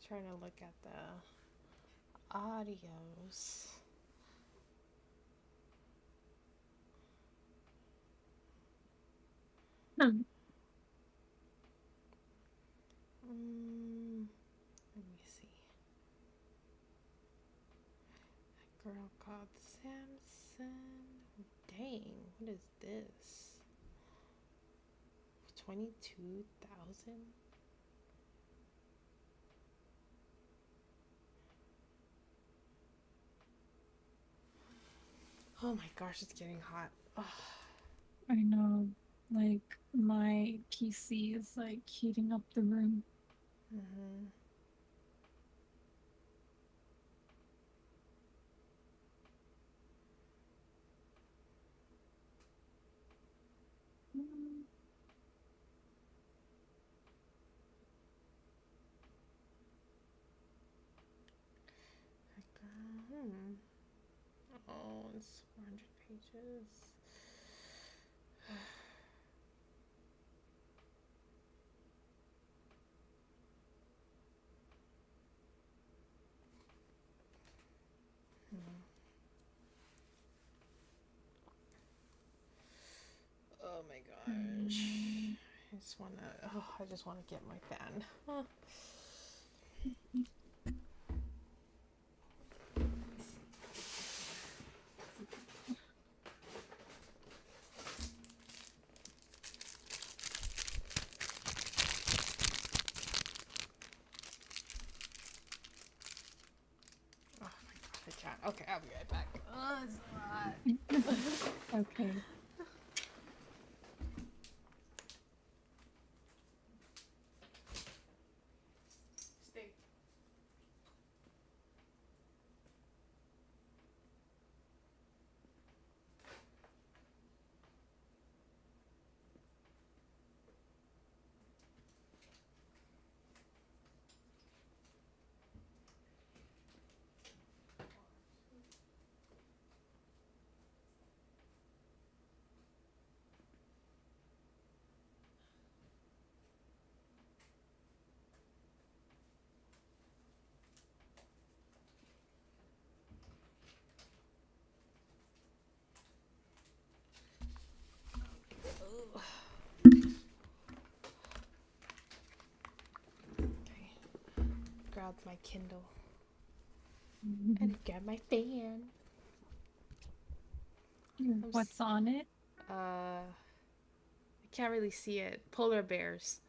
Trying to look at the audios. Hmm. Let me see. A girl called Samson. Dang, what is this? 22,000? Oh my gosh, it's getting hot. Ugh. I know, like my PC is like heating up the room. Mm-hmm. Oh, it's 400 pages. Oh my gosh. I just wanna get my fan. Oh. Oh my god, I can't. Okay, I'll be right back. Oh, it's hot. Okay. Stay. out my Kindle and grab my fan. What's on it? I can't really see it. Polar bears.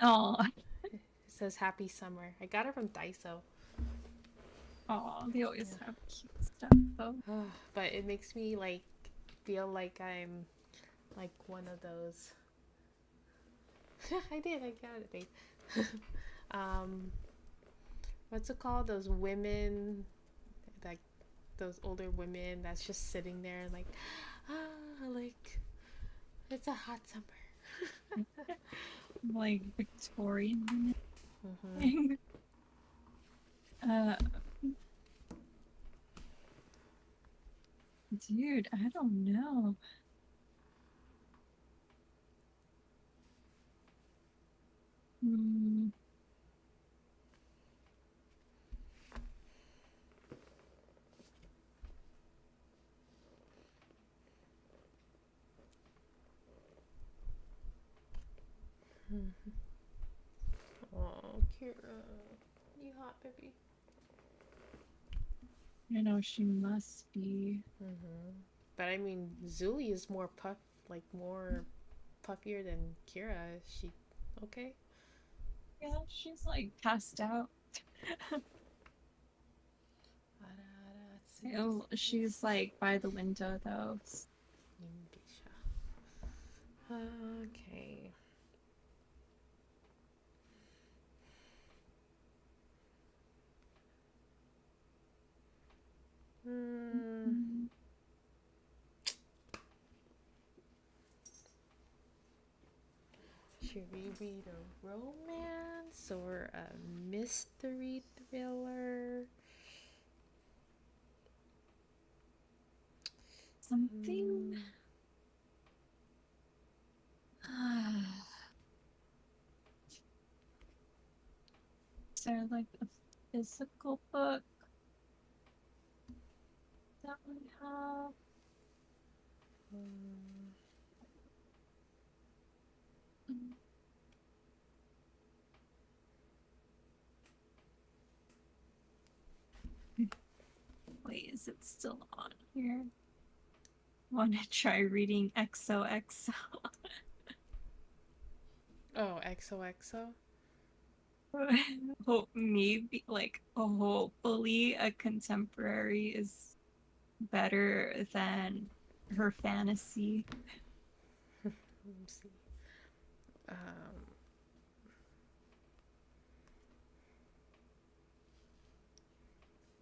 Oh, It says Happy Summer. I got it from Daiso. oh, they always Yeah. have cute stuff though. But it makes me like feel like I'm like one of those. I got it, babe. What's it called? Those women, like those older women that's just sitting there like, like it's a hot summer. Like Victorian. Mm-hmm. uh, dude, I don't know. Hmm. Oh, Kira, you hot, baby. You know, she must be. Mm-hmm. But I mean, Zuli is more more puffier than Kira. Is she okay? Yeah, she's like passed out. Oh, she's like by the window though. Okay. Mm. Should we read a romance or a mystery thriller? Something. Is there like a physical book that we have? Wait, is it still on here? Want to try reading XOXO? Oh, XOXO? Hope maybe like hopefully a contemporary is better than her fantasy. Let me see.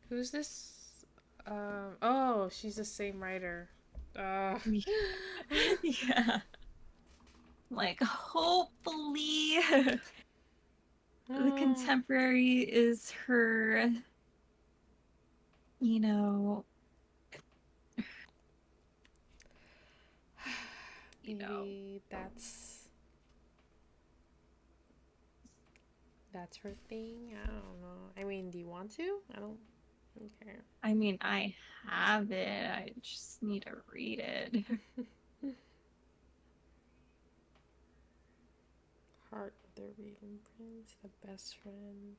Who's this? Oh, she's the same writer. Yeah. Like hopefully the contemporary is her, you know, Evie, that's her thing. I don't know. I mean, do you want to? I don't care. I mean, I have it. I just need to read it. Heart of the Raven Prince, the best friend.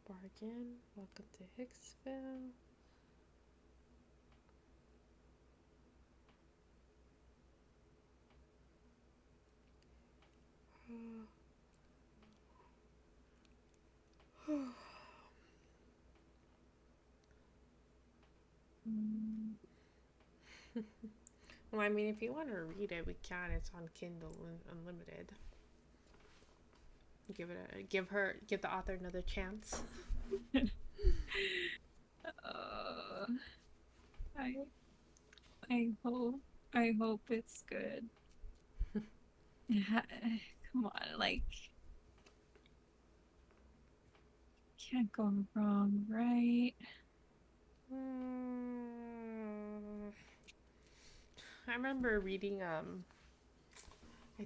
Bargain. Welcome to Hicksville. Well, I mean, if you want to read it, we can. It's on Kindle Unlimited. Give the author another chance. I I hope it's good. Come on, like can't go wrong, right? I remember reading I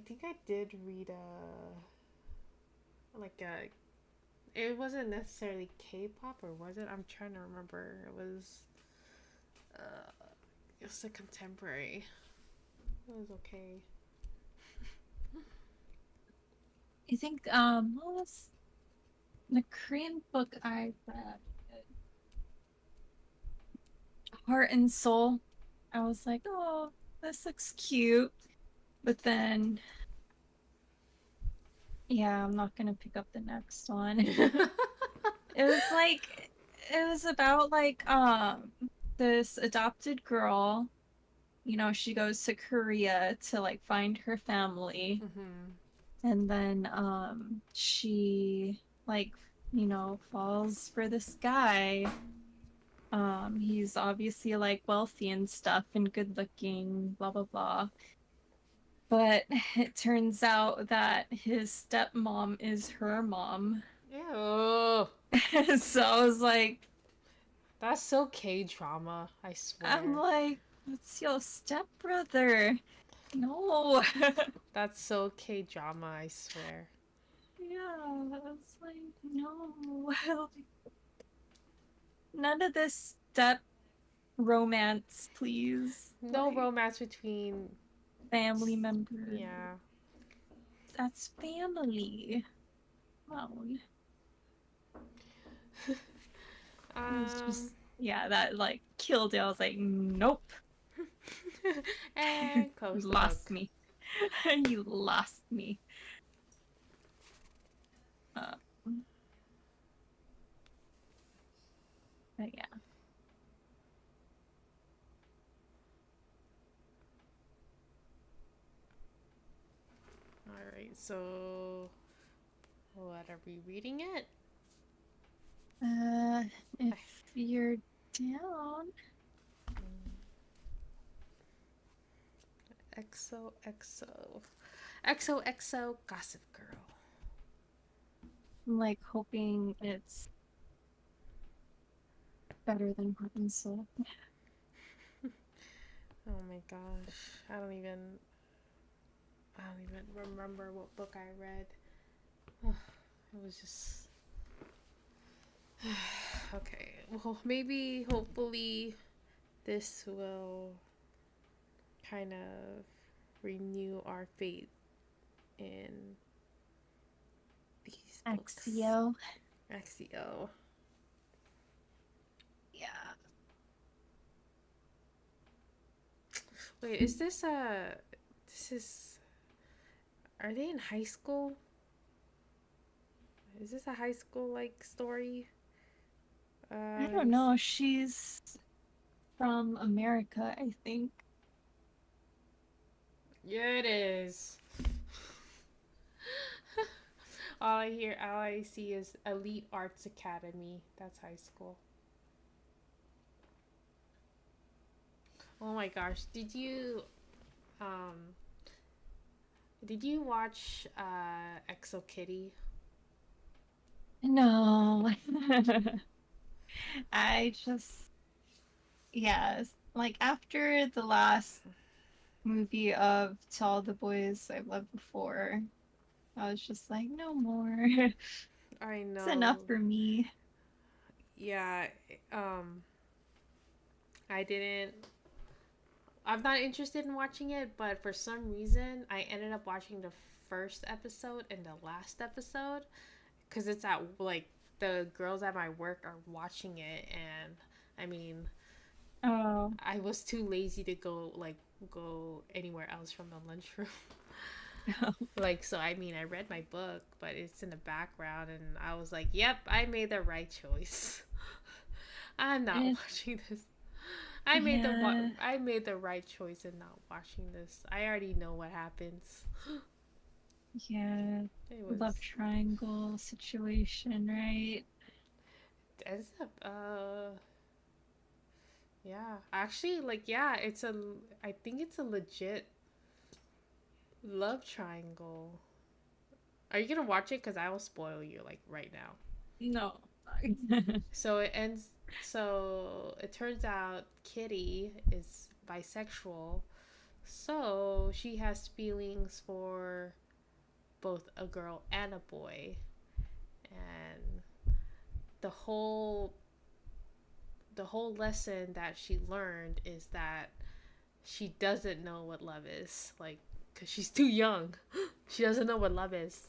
think I did read it wasn't necessarily K-pop, or was it? I'm trying to remember. It was a contemporary. It was okay. I think what was The Korean book I read, Heart and Soul. I was like, oh, this looks cute. But then, yeah, I'm not gonna pick up the next one. It was like, it was about like, this adopted girl. You know, she goes to Korea to like find her family. Mm-hmm. And then, she like, falls for this guy. He's obviously like wealthy and stuff and good looking, blah blah blah. But it turns out that his stepmom is her mom. Ew. So I was like, That's so K-drama, I I'm swear. like, it's your stepbrother. No. That's so K-drama, I swear. Yeah, I was like, no. None of this step romance, please. No Like, romance between. family members. Yeah. That's family. Wow. It was Um. just, yeah, that like killed it. I was like, nope. And close You the lost book. me. You lost me. Uh, but yeah. All right. So, what are we reading it? If you're down. XOXO Gossip Girl. I'm like hoping it's better than Heart and Soul. Oh my gosh. I don't even remember what book I read. It was just okay. Well, maybe hopefully this will kind of renew our faith in these books. Axio. Axio. Yeah. Wait, is this a? This is. Are they in high school? Is this a high school like story? I don't know. She's from America, I think. Yeah, it is. All I see is Elite Arts Academy. That's high school. Oh my gosh, um did you watch Exo Kitty? No. I just, yes, like after the last movie of To All the Boys I've Loved Before, I was just like, no more. I It's enough know. for me. Yeah, I didn't I'm not interested in watching it, but for some reason I ended up watching the first episode and the last episode cuz it's at like the girls at my work are watching it, and I mean, Oh. I was too lazy to go anywhere else from the lunchroom. Like, so I mean, I read my book, but it's in the background, and I was like, "Yep, I made the right choice. I'm not It, watching this. yeah, I made the right choice in not watching this. I already know what happens. yeah, It love was triangle situation, right? it's a yeah, actually, like, yeah, I think it's a legit love triangle. Are you gonna watch it? Because I will spoil you like right now. No. So it ends. So it turns out Kitty is bisexual. So she has feelings for both a girl and a boy, and the whole the whole lesson that she learned is that she doesn't know what love is. Like, because she's too young, she doesn't know what love is.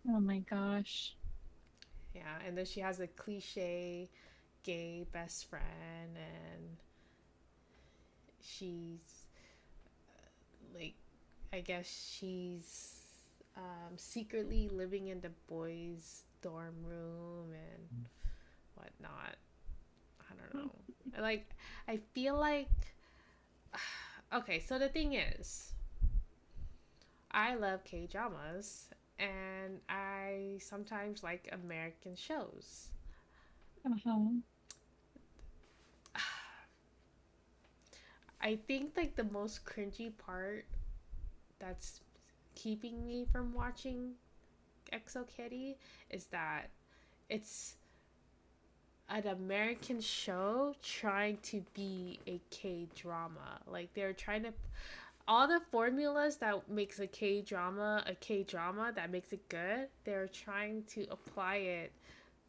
Oh my gosh. Yeah, and then she has a cliche gay best friend, and she's like, I guess she's secretly living in the boys' dorm room and whatnot. I don't know. Like, I feel like, okay, so the thing is, I love K dramas, and I sometimes like American shows. Uh-huh. I think like the most cringy part that's keeping me from watching Exo Kitty is that it's an American show trying to be a K drama. Like they're trying to all the formulas that makes a K drama that makes it good, they're trying to apply it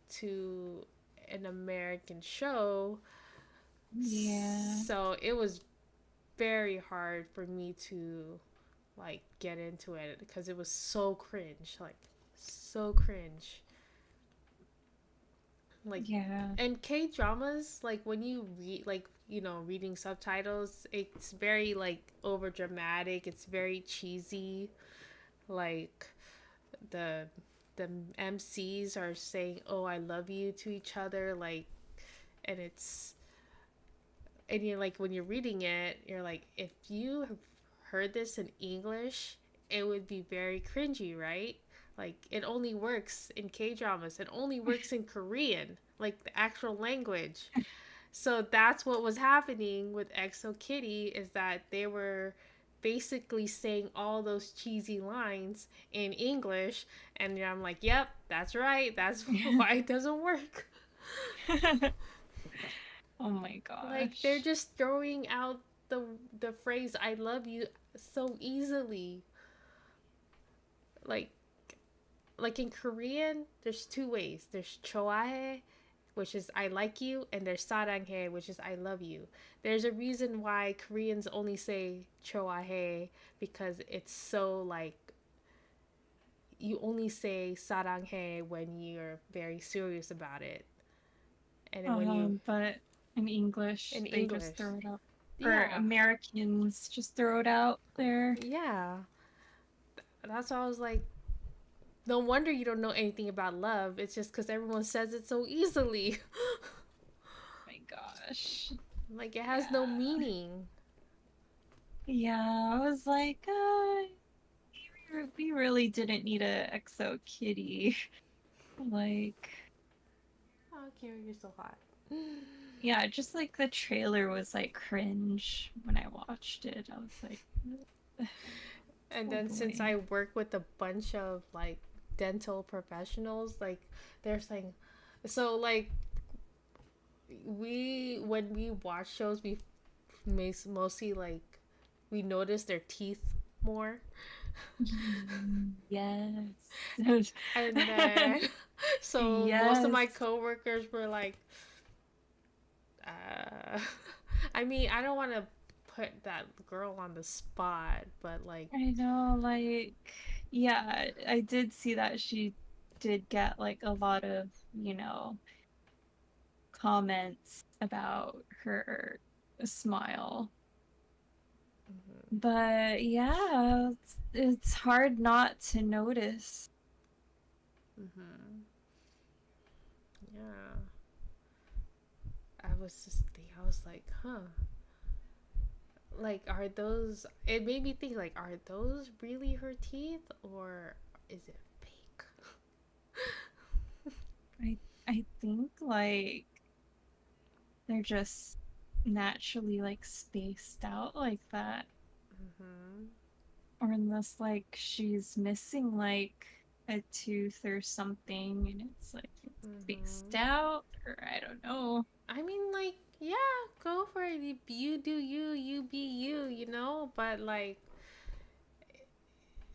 to an American show. Yeah. So it was very hard for me to like get into it because it was so cringe, like so cringe. Like, Yeah. and K dramas, like when you read, like, you know, reading subtitles, it's very like over dramatic, it's very cheesy. Like the the MCs are saying, "Oh, I love you" to each other, like, and it's, and you're like, when you're reading it, you're like, if you have heard this in English, it would be very cringy, right? Like, it only works in K dramas, it only works in Korean, like the actual language. So that's what was happening with Exo Kitty, is that they were basically saying all those cheesy lines in English, and I'm like, yep, that's right, that's why it doesn't work. Oh my Like they're gosh. just throwing out the phrase "I love you" so easily. Like like in Korean, there's two ways. There's choahe, which is I like you, and there's saranghae, which is I love you. There's a reason why Koreans only say choahe, because it's so like, you only say saranghae when you're very serious about it. And then when you But in English, in they just English, throw it out. Or yeah. Americans just throw it out there. Yeah. That's why I was like, no wonder you don't know anything about love. It's just because everyone says it so easily. My gosh. Like, it has no Yeah. meaning. Yeah, I was like, we really didn't need a Exo Kitty. Like, Oh, Kira, you're so hot. yeah, just like the trailer was like cringe when I watched it. I was like, And oh then since boy. I work with a bunch of like dental professionals, like they're saying, so like we when we watch shows, we mostly like we notice their teeth more. Yes. And then so most of Yes. my coworkers were like, uh I mean, I don't want to put that girl on the spot, but like, I know, like, yeah, I did see that she did get like a lot of, comments about her smile. mhm, But yeah, it's hard not to notice. mhm, yeah. I was just thinking, I was like, huh. Like, are those? It made me think, like, are those really her teeth, or is it fake? I I think like they're just naturally like spaced out like that. Mhm, Or unless like she's missing like a tooth or something and it's like it's spaced mhm. out or I don't know. I mean, like, yeah, go for it. You do you, you be you, you know. But like,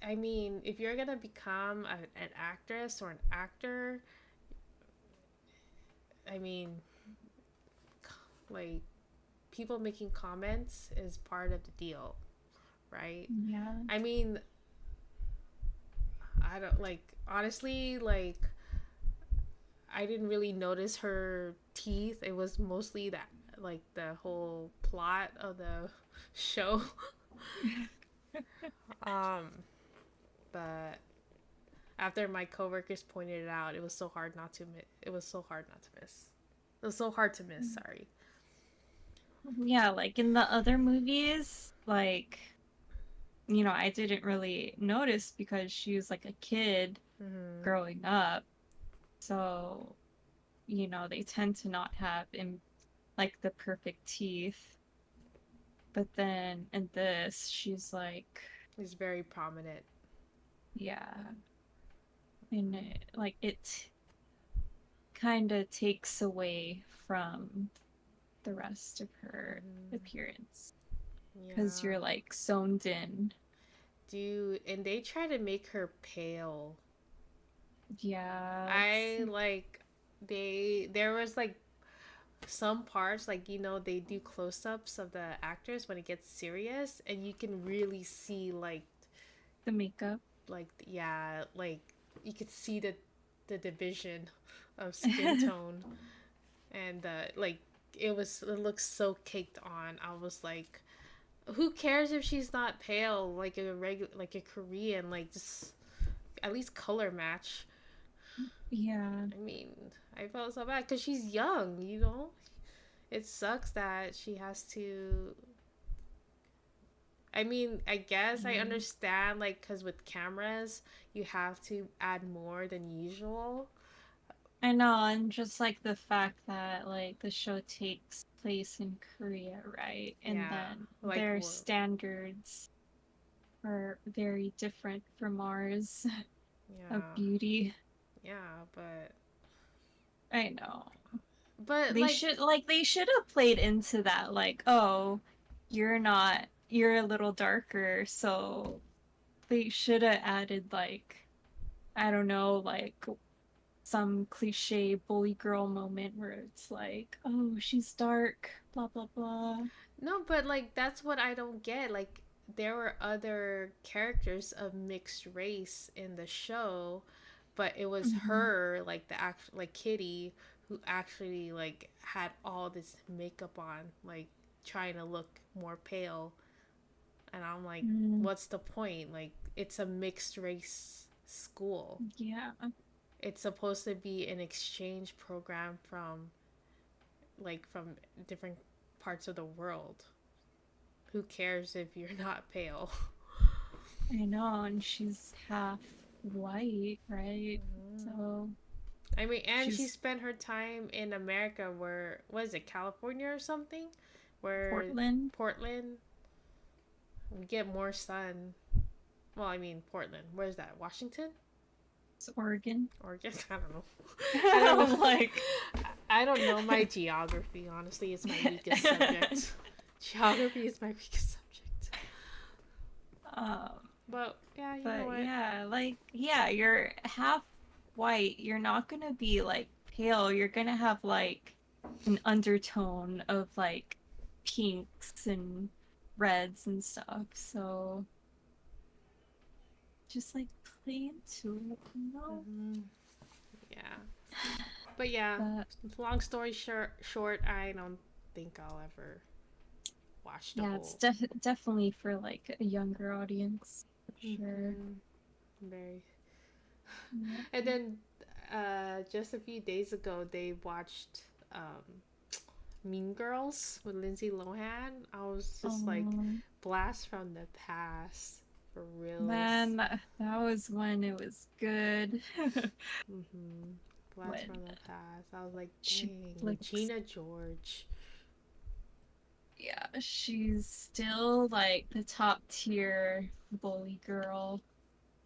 I mean, if you're gonna become an actress or an actor, I mean, like, people making comments is part of the deal, right? Yeah. I mean, I don't like, honestly, like, I didn't really notice her teeth. It was mostly that, like, the whole plot of the show. um, but after my coworkers pointed it out, it was so hard not to miss. It was so hard not to miss. It was so hard to miss. Sorry. Yeah, like in the other movies, like, you know, I didn't really notice because she was like a kid Mm-hmm. growing up. So, you know, they tend to not have like the perfect teeth. But then in this, she's like, It's very prominent. yeah, and like it kind of takes away from the rest of her Mm-hmm. appearance because Yeah. you're like zoned in. And they try to make her pale. Yeah, it's I like there was like some parts, like, they do close-ups of the actors when it gets serious, and you can really see the makeup. yeah, like you could see the division of skin tone, and like it looks so caked on. I was like, who cares if she's not pale, like a Korean, like, just at least color match. Yeah, I mean, I felt so bad because she's young. It sucks that she has to. I mean, I guess I understand, like, because with cameras, you have to add more than usual. I know, and just like the fact that like the show takes place in Korea, right? And Yeah, then like, their standards are very different from ours of yeah, beauty. yeah, I know. but They like, should they should have played into that, like, oh, you're a little darker, so they should have added like, I don't know, like some cliche bully girl moment where it's like, oh, she's dark, blah blah blah. no, but like that's what I don't get. Like, there were other characters of mixed race in the show, but it was Mm-hmm. her, like the act, like Kitty, who actually like had all this makeup on, like trying to look more pale. And I'm like, Mm, what's the point? Like, it's a mixed race school. yeah, It's supposed to be an exchange program from different parts of the world. Who cares if you're not pale? I know, and she's half white, right? Mhm. So I mean, and she she's spent her time in America, where, was it, California or something? Where Portland. Portland, we get more sun. Well, I mean, Portland. Where's that? Washington? It's Oregon. Oregon? I don't know. I don't I'm know. like, I don't know my geography, honestly. It's my weakest subject. Geography is my weakest subject. um, But, yeah, you know but what? yeah, like, yeah, you're half white. You're not gonna be like pale. You're gonna have like an undertone of like pinks and reds and stuff. So just like play into it, you know? Hmm. Yeah. But yeah, But long story short, I don't think I'll ever watch the yeah, it's whole. definitely for like a younger audience, for sure. Hmm. Very. Yeah. And then, just a few days ago, they watched Mean Girls with Lindsay Lohan. I was just like, Um, blast from the past, for reals. man, that was when it was good. Mm-hmm. Blast When from the past. I was like, chick dang, flicks. Regina George. Yeah, she's still like the top tier bully girl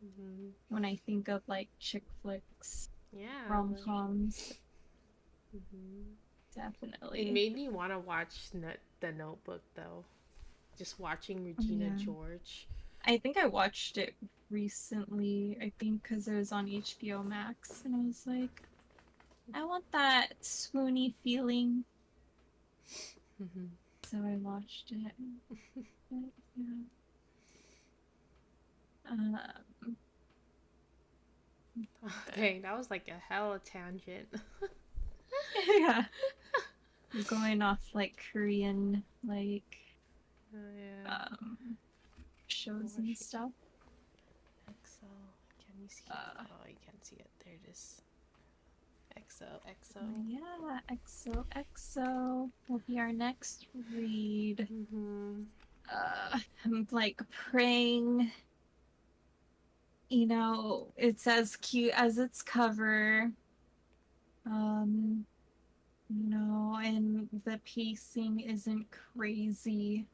Mm-hmm. when I think of like chick flicks, Yeah, rom like, coms. mm-hmm. It Definitely. made me want to watch The Notebook, though. Just watching Oh, Regina yeah. George. I think I watched it recently, I think because it was on HBO Max, and I was like, I want that swoony feeling. Mm-hmm. So I watched it. But, yeah. Um, Dang, that was like a hella tangent. Yeah. Going off like Korean like Yeah. shows Where's and she? stuff. EXO. Can you see it? Uh, Oh, you can't see it. There it is. EXO. EXO. yeah, XOXO will be our next read. Mm-hmm. I'm like praying, you know, it's as cute as its cover. Um, you know, and the pacing isn't crazy.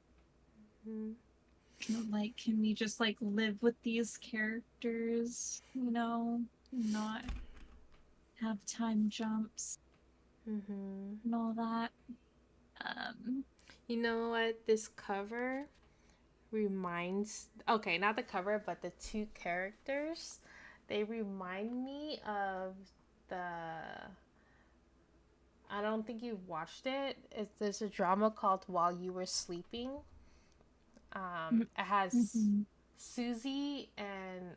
Mm-hmm. Like, can we just like live with these characters, you know, not have time jumps Mm-hmm. and all that? Um, You know what? This cover reminds. Okay, not the cover, but the two characters. They remind me of the. I don't think you've watched it. There's a drama called While You Were Sleeping. It has mhm. Susie and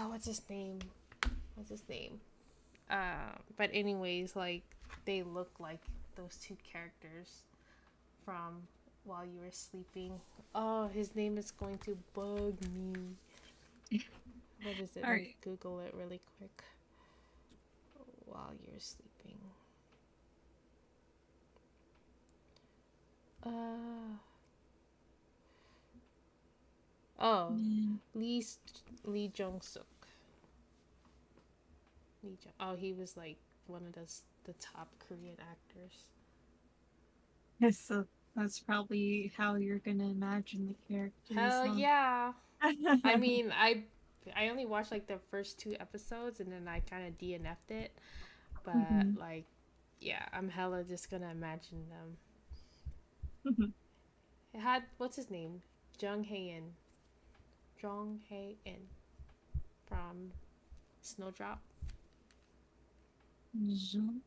what's his name? What's his name? But anyways, like they look like those two characters from While You Were Sleeping. Oh, his name is going to bug me. What is it? All Let me right. Google it really quick. While You're Sleeping. Uh oh, Mm. Lee Lee Jong Suk. Oh, he was like one of the top Korean actors. Yes, so that's probably how you're gonna imagine the characters, Hell huh? yeah! I mean, I only watched like the first two episodes and then I kind of DNF'd it. But Mhm. like, yeah, I'm hella just gonna imagine them. Mhm. It had what's his name, Jong Hae In from Snowdrop. Jean-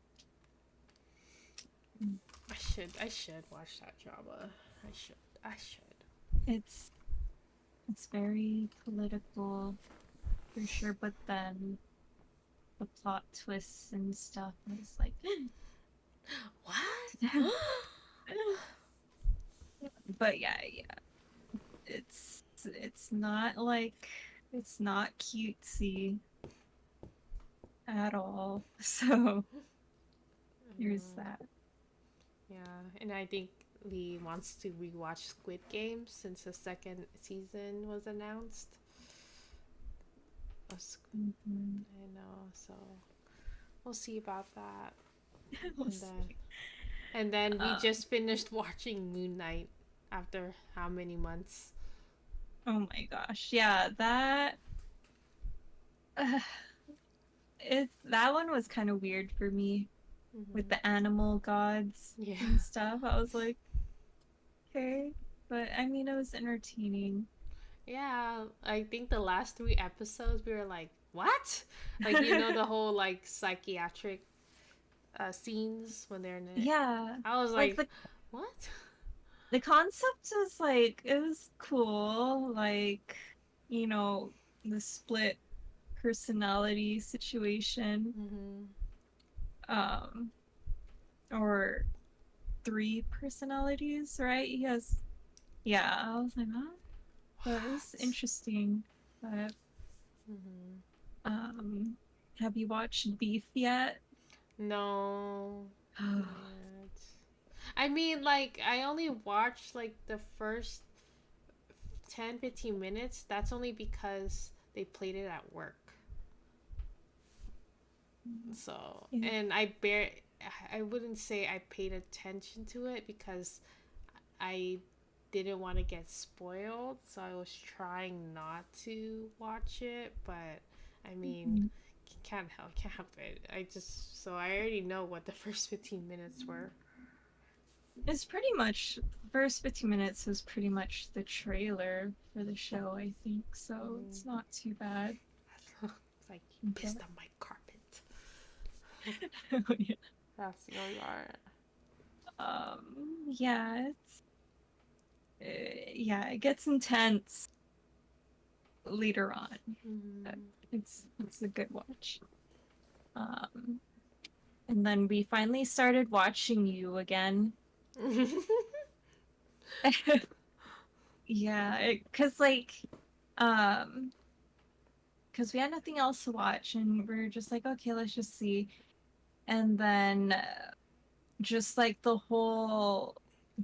I should watch that drama. I should. It's it's very political for sure, but then the plot twists and stuff is like What? but yeah, it's not like it's not cutesy at all. So here's that. Yeah, and I think Lee wants to rewatch Squid Game since the second season was announced. Mhm. I know, so we'll see about that. We'll And then see. we Uh, just finished watching Moon Knight after how many months? oh my gosh, yeah, that uh, that one was kind of weird for me with Mm-hmm. the animal gods Yeah. and stuff. I was like, okay, but I mean, it was entertaining. Yeah, I think the last three episodes we were like, what? Like, the whole like psychiatric scenes when they're in it. Yeah, I was like like, what? the concept was like it was cool, like you know, the split personality situation, Mm-hmm. um, or three personalities, right? He has, yeah. I was like, huh? But it was What? interesting. But Mm-hmm. um, have you watched Beef yet? No. Not yet. I mean, like, I only watched like the first 10-15 minutes. That's only because they played it at work. So, Yeah. and I wouldn't say I paid attention to it because I didn't want to get spoiled. So I was trying not to watch it. But, I mean, Mhm. can't help it. So I already know what the first 15 minutes were. It's pretty much the first 15 minutes was pretty much the trailer for the show, I think. So Mm. it's not too bad. It's like, you But pissed on my carpet. yeah. That's the only art. Yeah, it's yeah, it gets intense. later on. Mhm. It's a good watch. And then we finally started watching You again. Yeah, cause like, cause we had nothing else to watch, and we are just like, okay, let's just see. And then, just like the whole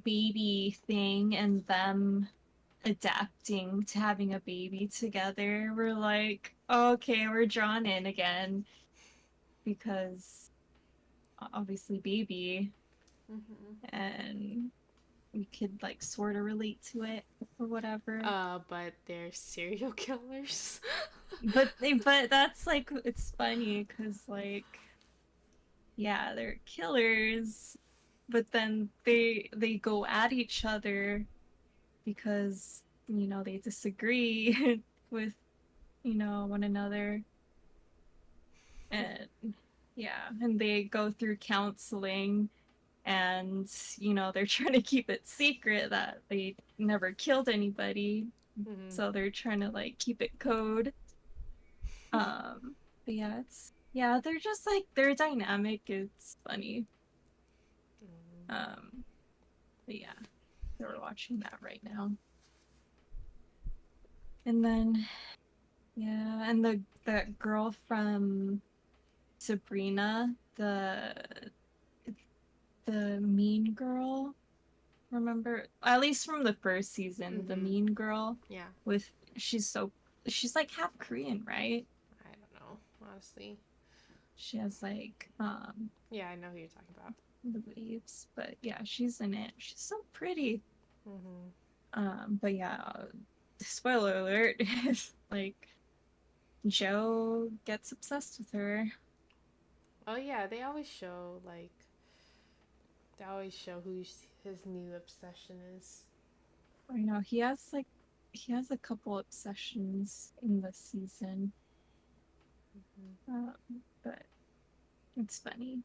baby thing and them adapting to having a baby together, we're like, okay, we're drawn in again because obviously baby, Mhm. and we could like sort of relate to it or whatever. But they're serial killers. But that's like it's funny because like yeah, they're killers, but then they go at each other because they disagree with one another, and yeah, and they go through counseling, and they're trying to keep it secret that they never killed anybody, Mhm. so they're trying to like keep it code. But yeah, they're just like their dynamic is funny. But yeah, so we're watching that right now. And then yeah, and the girl from Sabrina, the mean girl, remember? At least from the first season, the Mhm. mean girl Yeah. with she's like half Korean, right? I don't know, honestly. She has like Yeah, I know who you're talking about. the waves, but yeah, she's in it. She's so pretty. Mhm. But yeah, spoiler alert is like Joe gets obsessed with her. Oh yeah, they always show who his new obsession is. I know he has a couple obsessions in this season. But it's funny.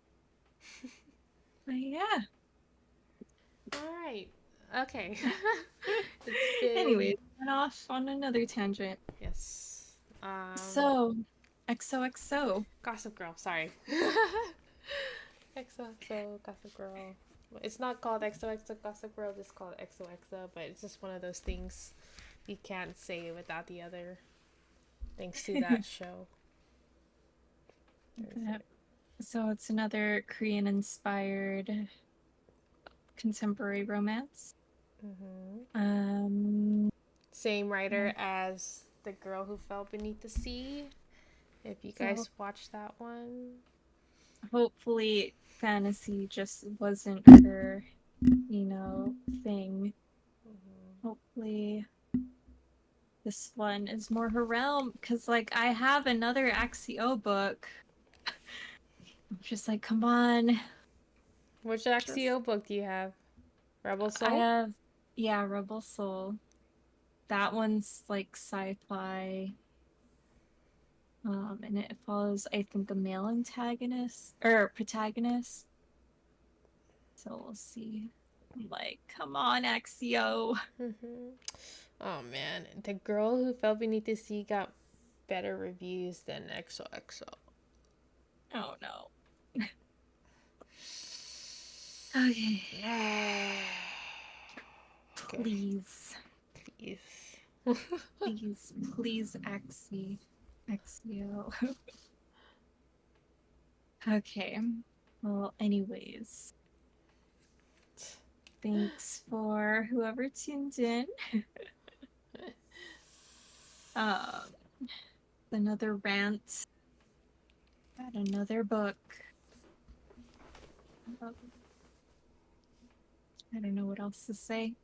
But yeah. All right. Okay. It's been Anyways, went off on another tangent. yes. So, XOXO. Gossip Girl. Sorry. XOXO Gossip Girl. It's not called XOXO Gossip Girl. It's called XOXO. But it's just one of those things you can't say without the other. Thanks to that show. So it's another Korean-inspired contemporary romance. Same writer as The Girl Who Fell Beneath the Sea. If you guys watched that one. Hopefully fantasy just wasn't her, thing. Hopefully this one is more her realm, because like I have another Axio book. I'm just like, come on. Which Axio book do you have? Rebel Soul? I have, yeah, Rebel Soul. That one's like sci-fi. And it follows, I think, a male antagonist or protagonist. So we'll see. I'm like, come on, Axio. Oh man, The Girl Who Fell Beneath the Sea got better reviews than XOXO. Oh no. Okay. Please. Please. Please, Axio. Okay. Well, anyways. Thanks for whoever tuned in. Another rant at another book. I don't know what else to say.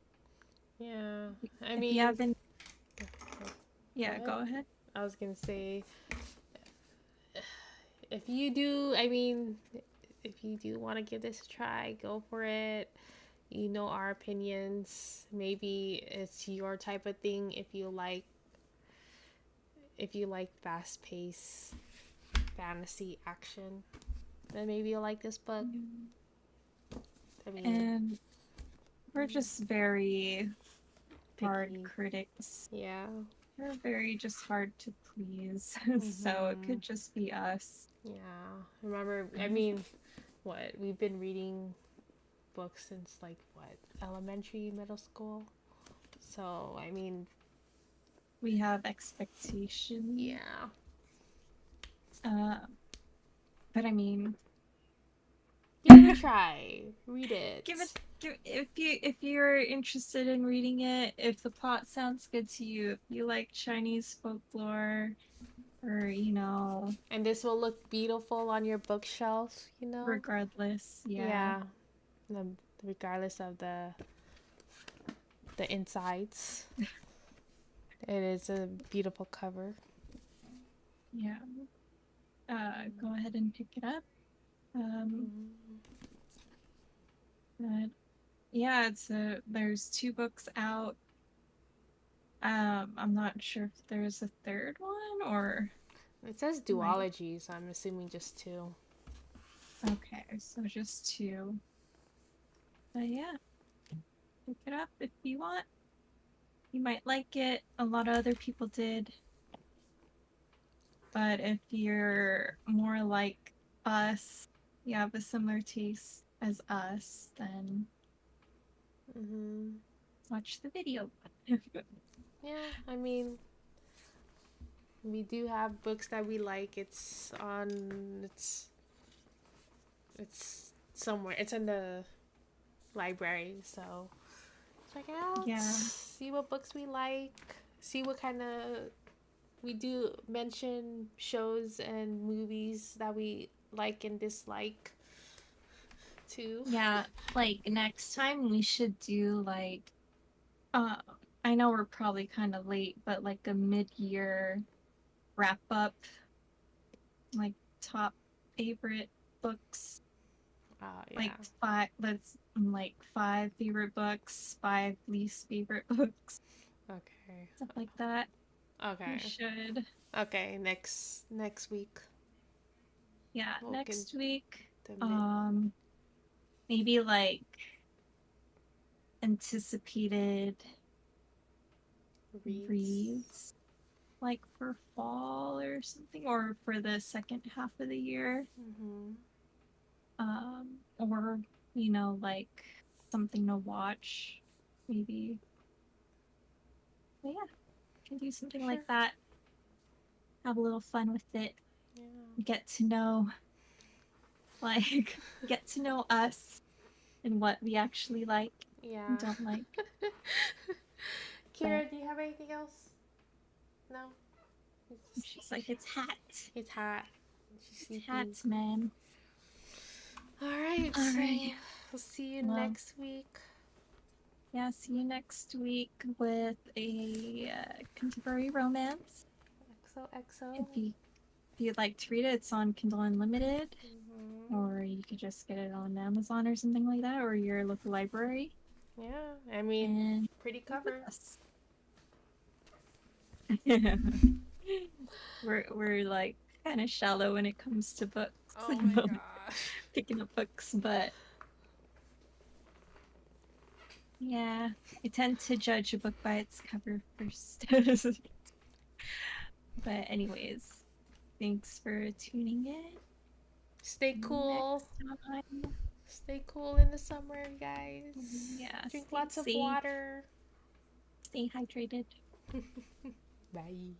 Yeah, I If mean, you haven't, what? go ahead. I was gonna say, if you do, I mean, if you do want to give this a try, go for it. You know our opinions. Maybe it's your type of thing. If you like fast paced fantasy action, then maybe you'll like this book. I mean, And we're just very hard picky. critics. Yeah. We're very just hard to please, so it could just be us. Yeah. Remember, I mean, what? We've been reading books since like what? Elementary, middle school. So, I mean, We have expectations. yeah. But I mean, Give it a try. Read it. if you're interested in reading it, if the plot sounds good to you, if you like Chinese folklore, or And this will look beautiful on your bookshelf, you know? regardless, Yeah. Regardless of the insides. It is a beautiful cover. Yeah. Go ahead and pick it up. But yeah, there's 2 books out. I'm not sure if there's a third one or It says duology, so I'm assuming just 2. okay, so just 2. But yeah, pick it up if you want. You might like it. A lot of other people did. But if you're more like us, you have a similar taste as us, then watch the video. Yeah, I mean, we do have books that we like. It's somewhere. It's in the library, so check it out. Yeah. See what books we like. See what kind of we do mention shows and movies that we like and dislike too. Yeah, like next time we should do like I know we're probably kind of late, but like a mid-year wrap up, like top favorite books. Yeah. Like 5, let's like 5 favorite books, 5 least favorite books. Okay. Stuff like that. Okay. We should. Okay, next week. Yeah, next week. The Maybe like anticipated reads like for fall or something, or for the second half of the year. Or like something to watch maybe. But yeah, can do something like that. Have a little fun with it. Yeah. Get to know us and what we actually like and don't like. Kira, do you have anything else? No? She's like, it's hot. It's hot. It's hot, man. Alright. We'll see you next week. Yeah, see you next week with a contemporary romance. XOXO. If you'd like to read it, it's on Kindle Unlimited. Or you could just get it on Amazon or something like that, or your local library. Yeah, I mean, pretty cover. we're like kind of shallow when it comes to books. Oh my gosh. Picking up books, but yeah, I tend to judge a book by its cover first. But anyways, thanks for tuning in. Stay cool. Stay cool in the summer, guys. Yeah. Drink lots of water. Stay hydrated. Bye.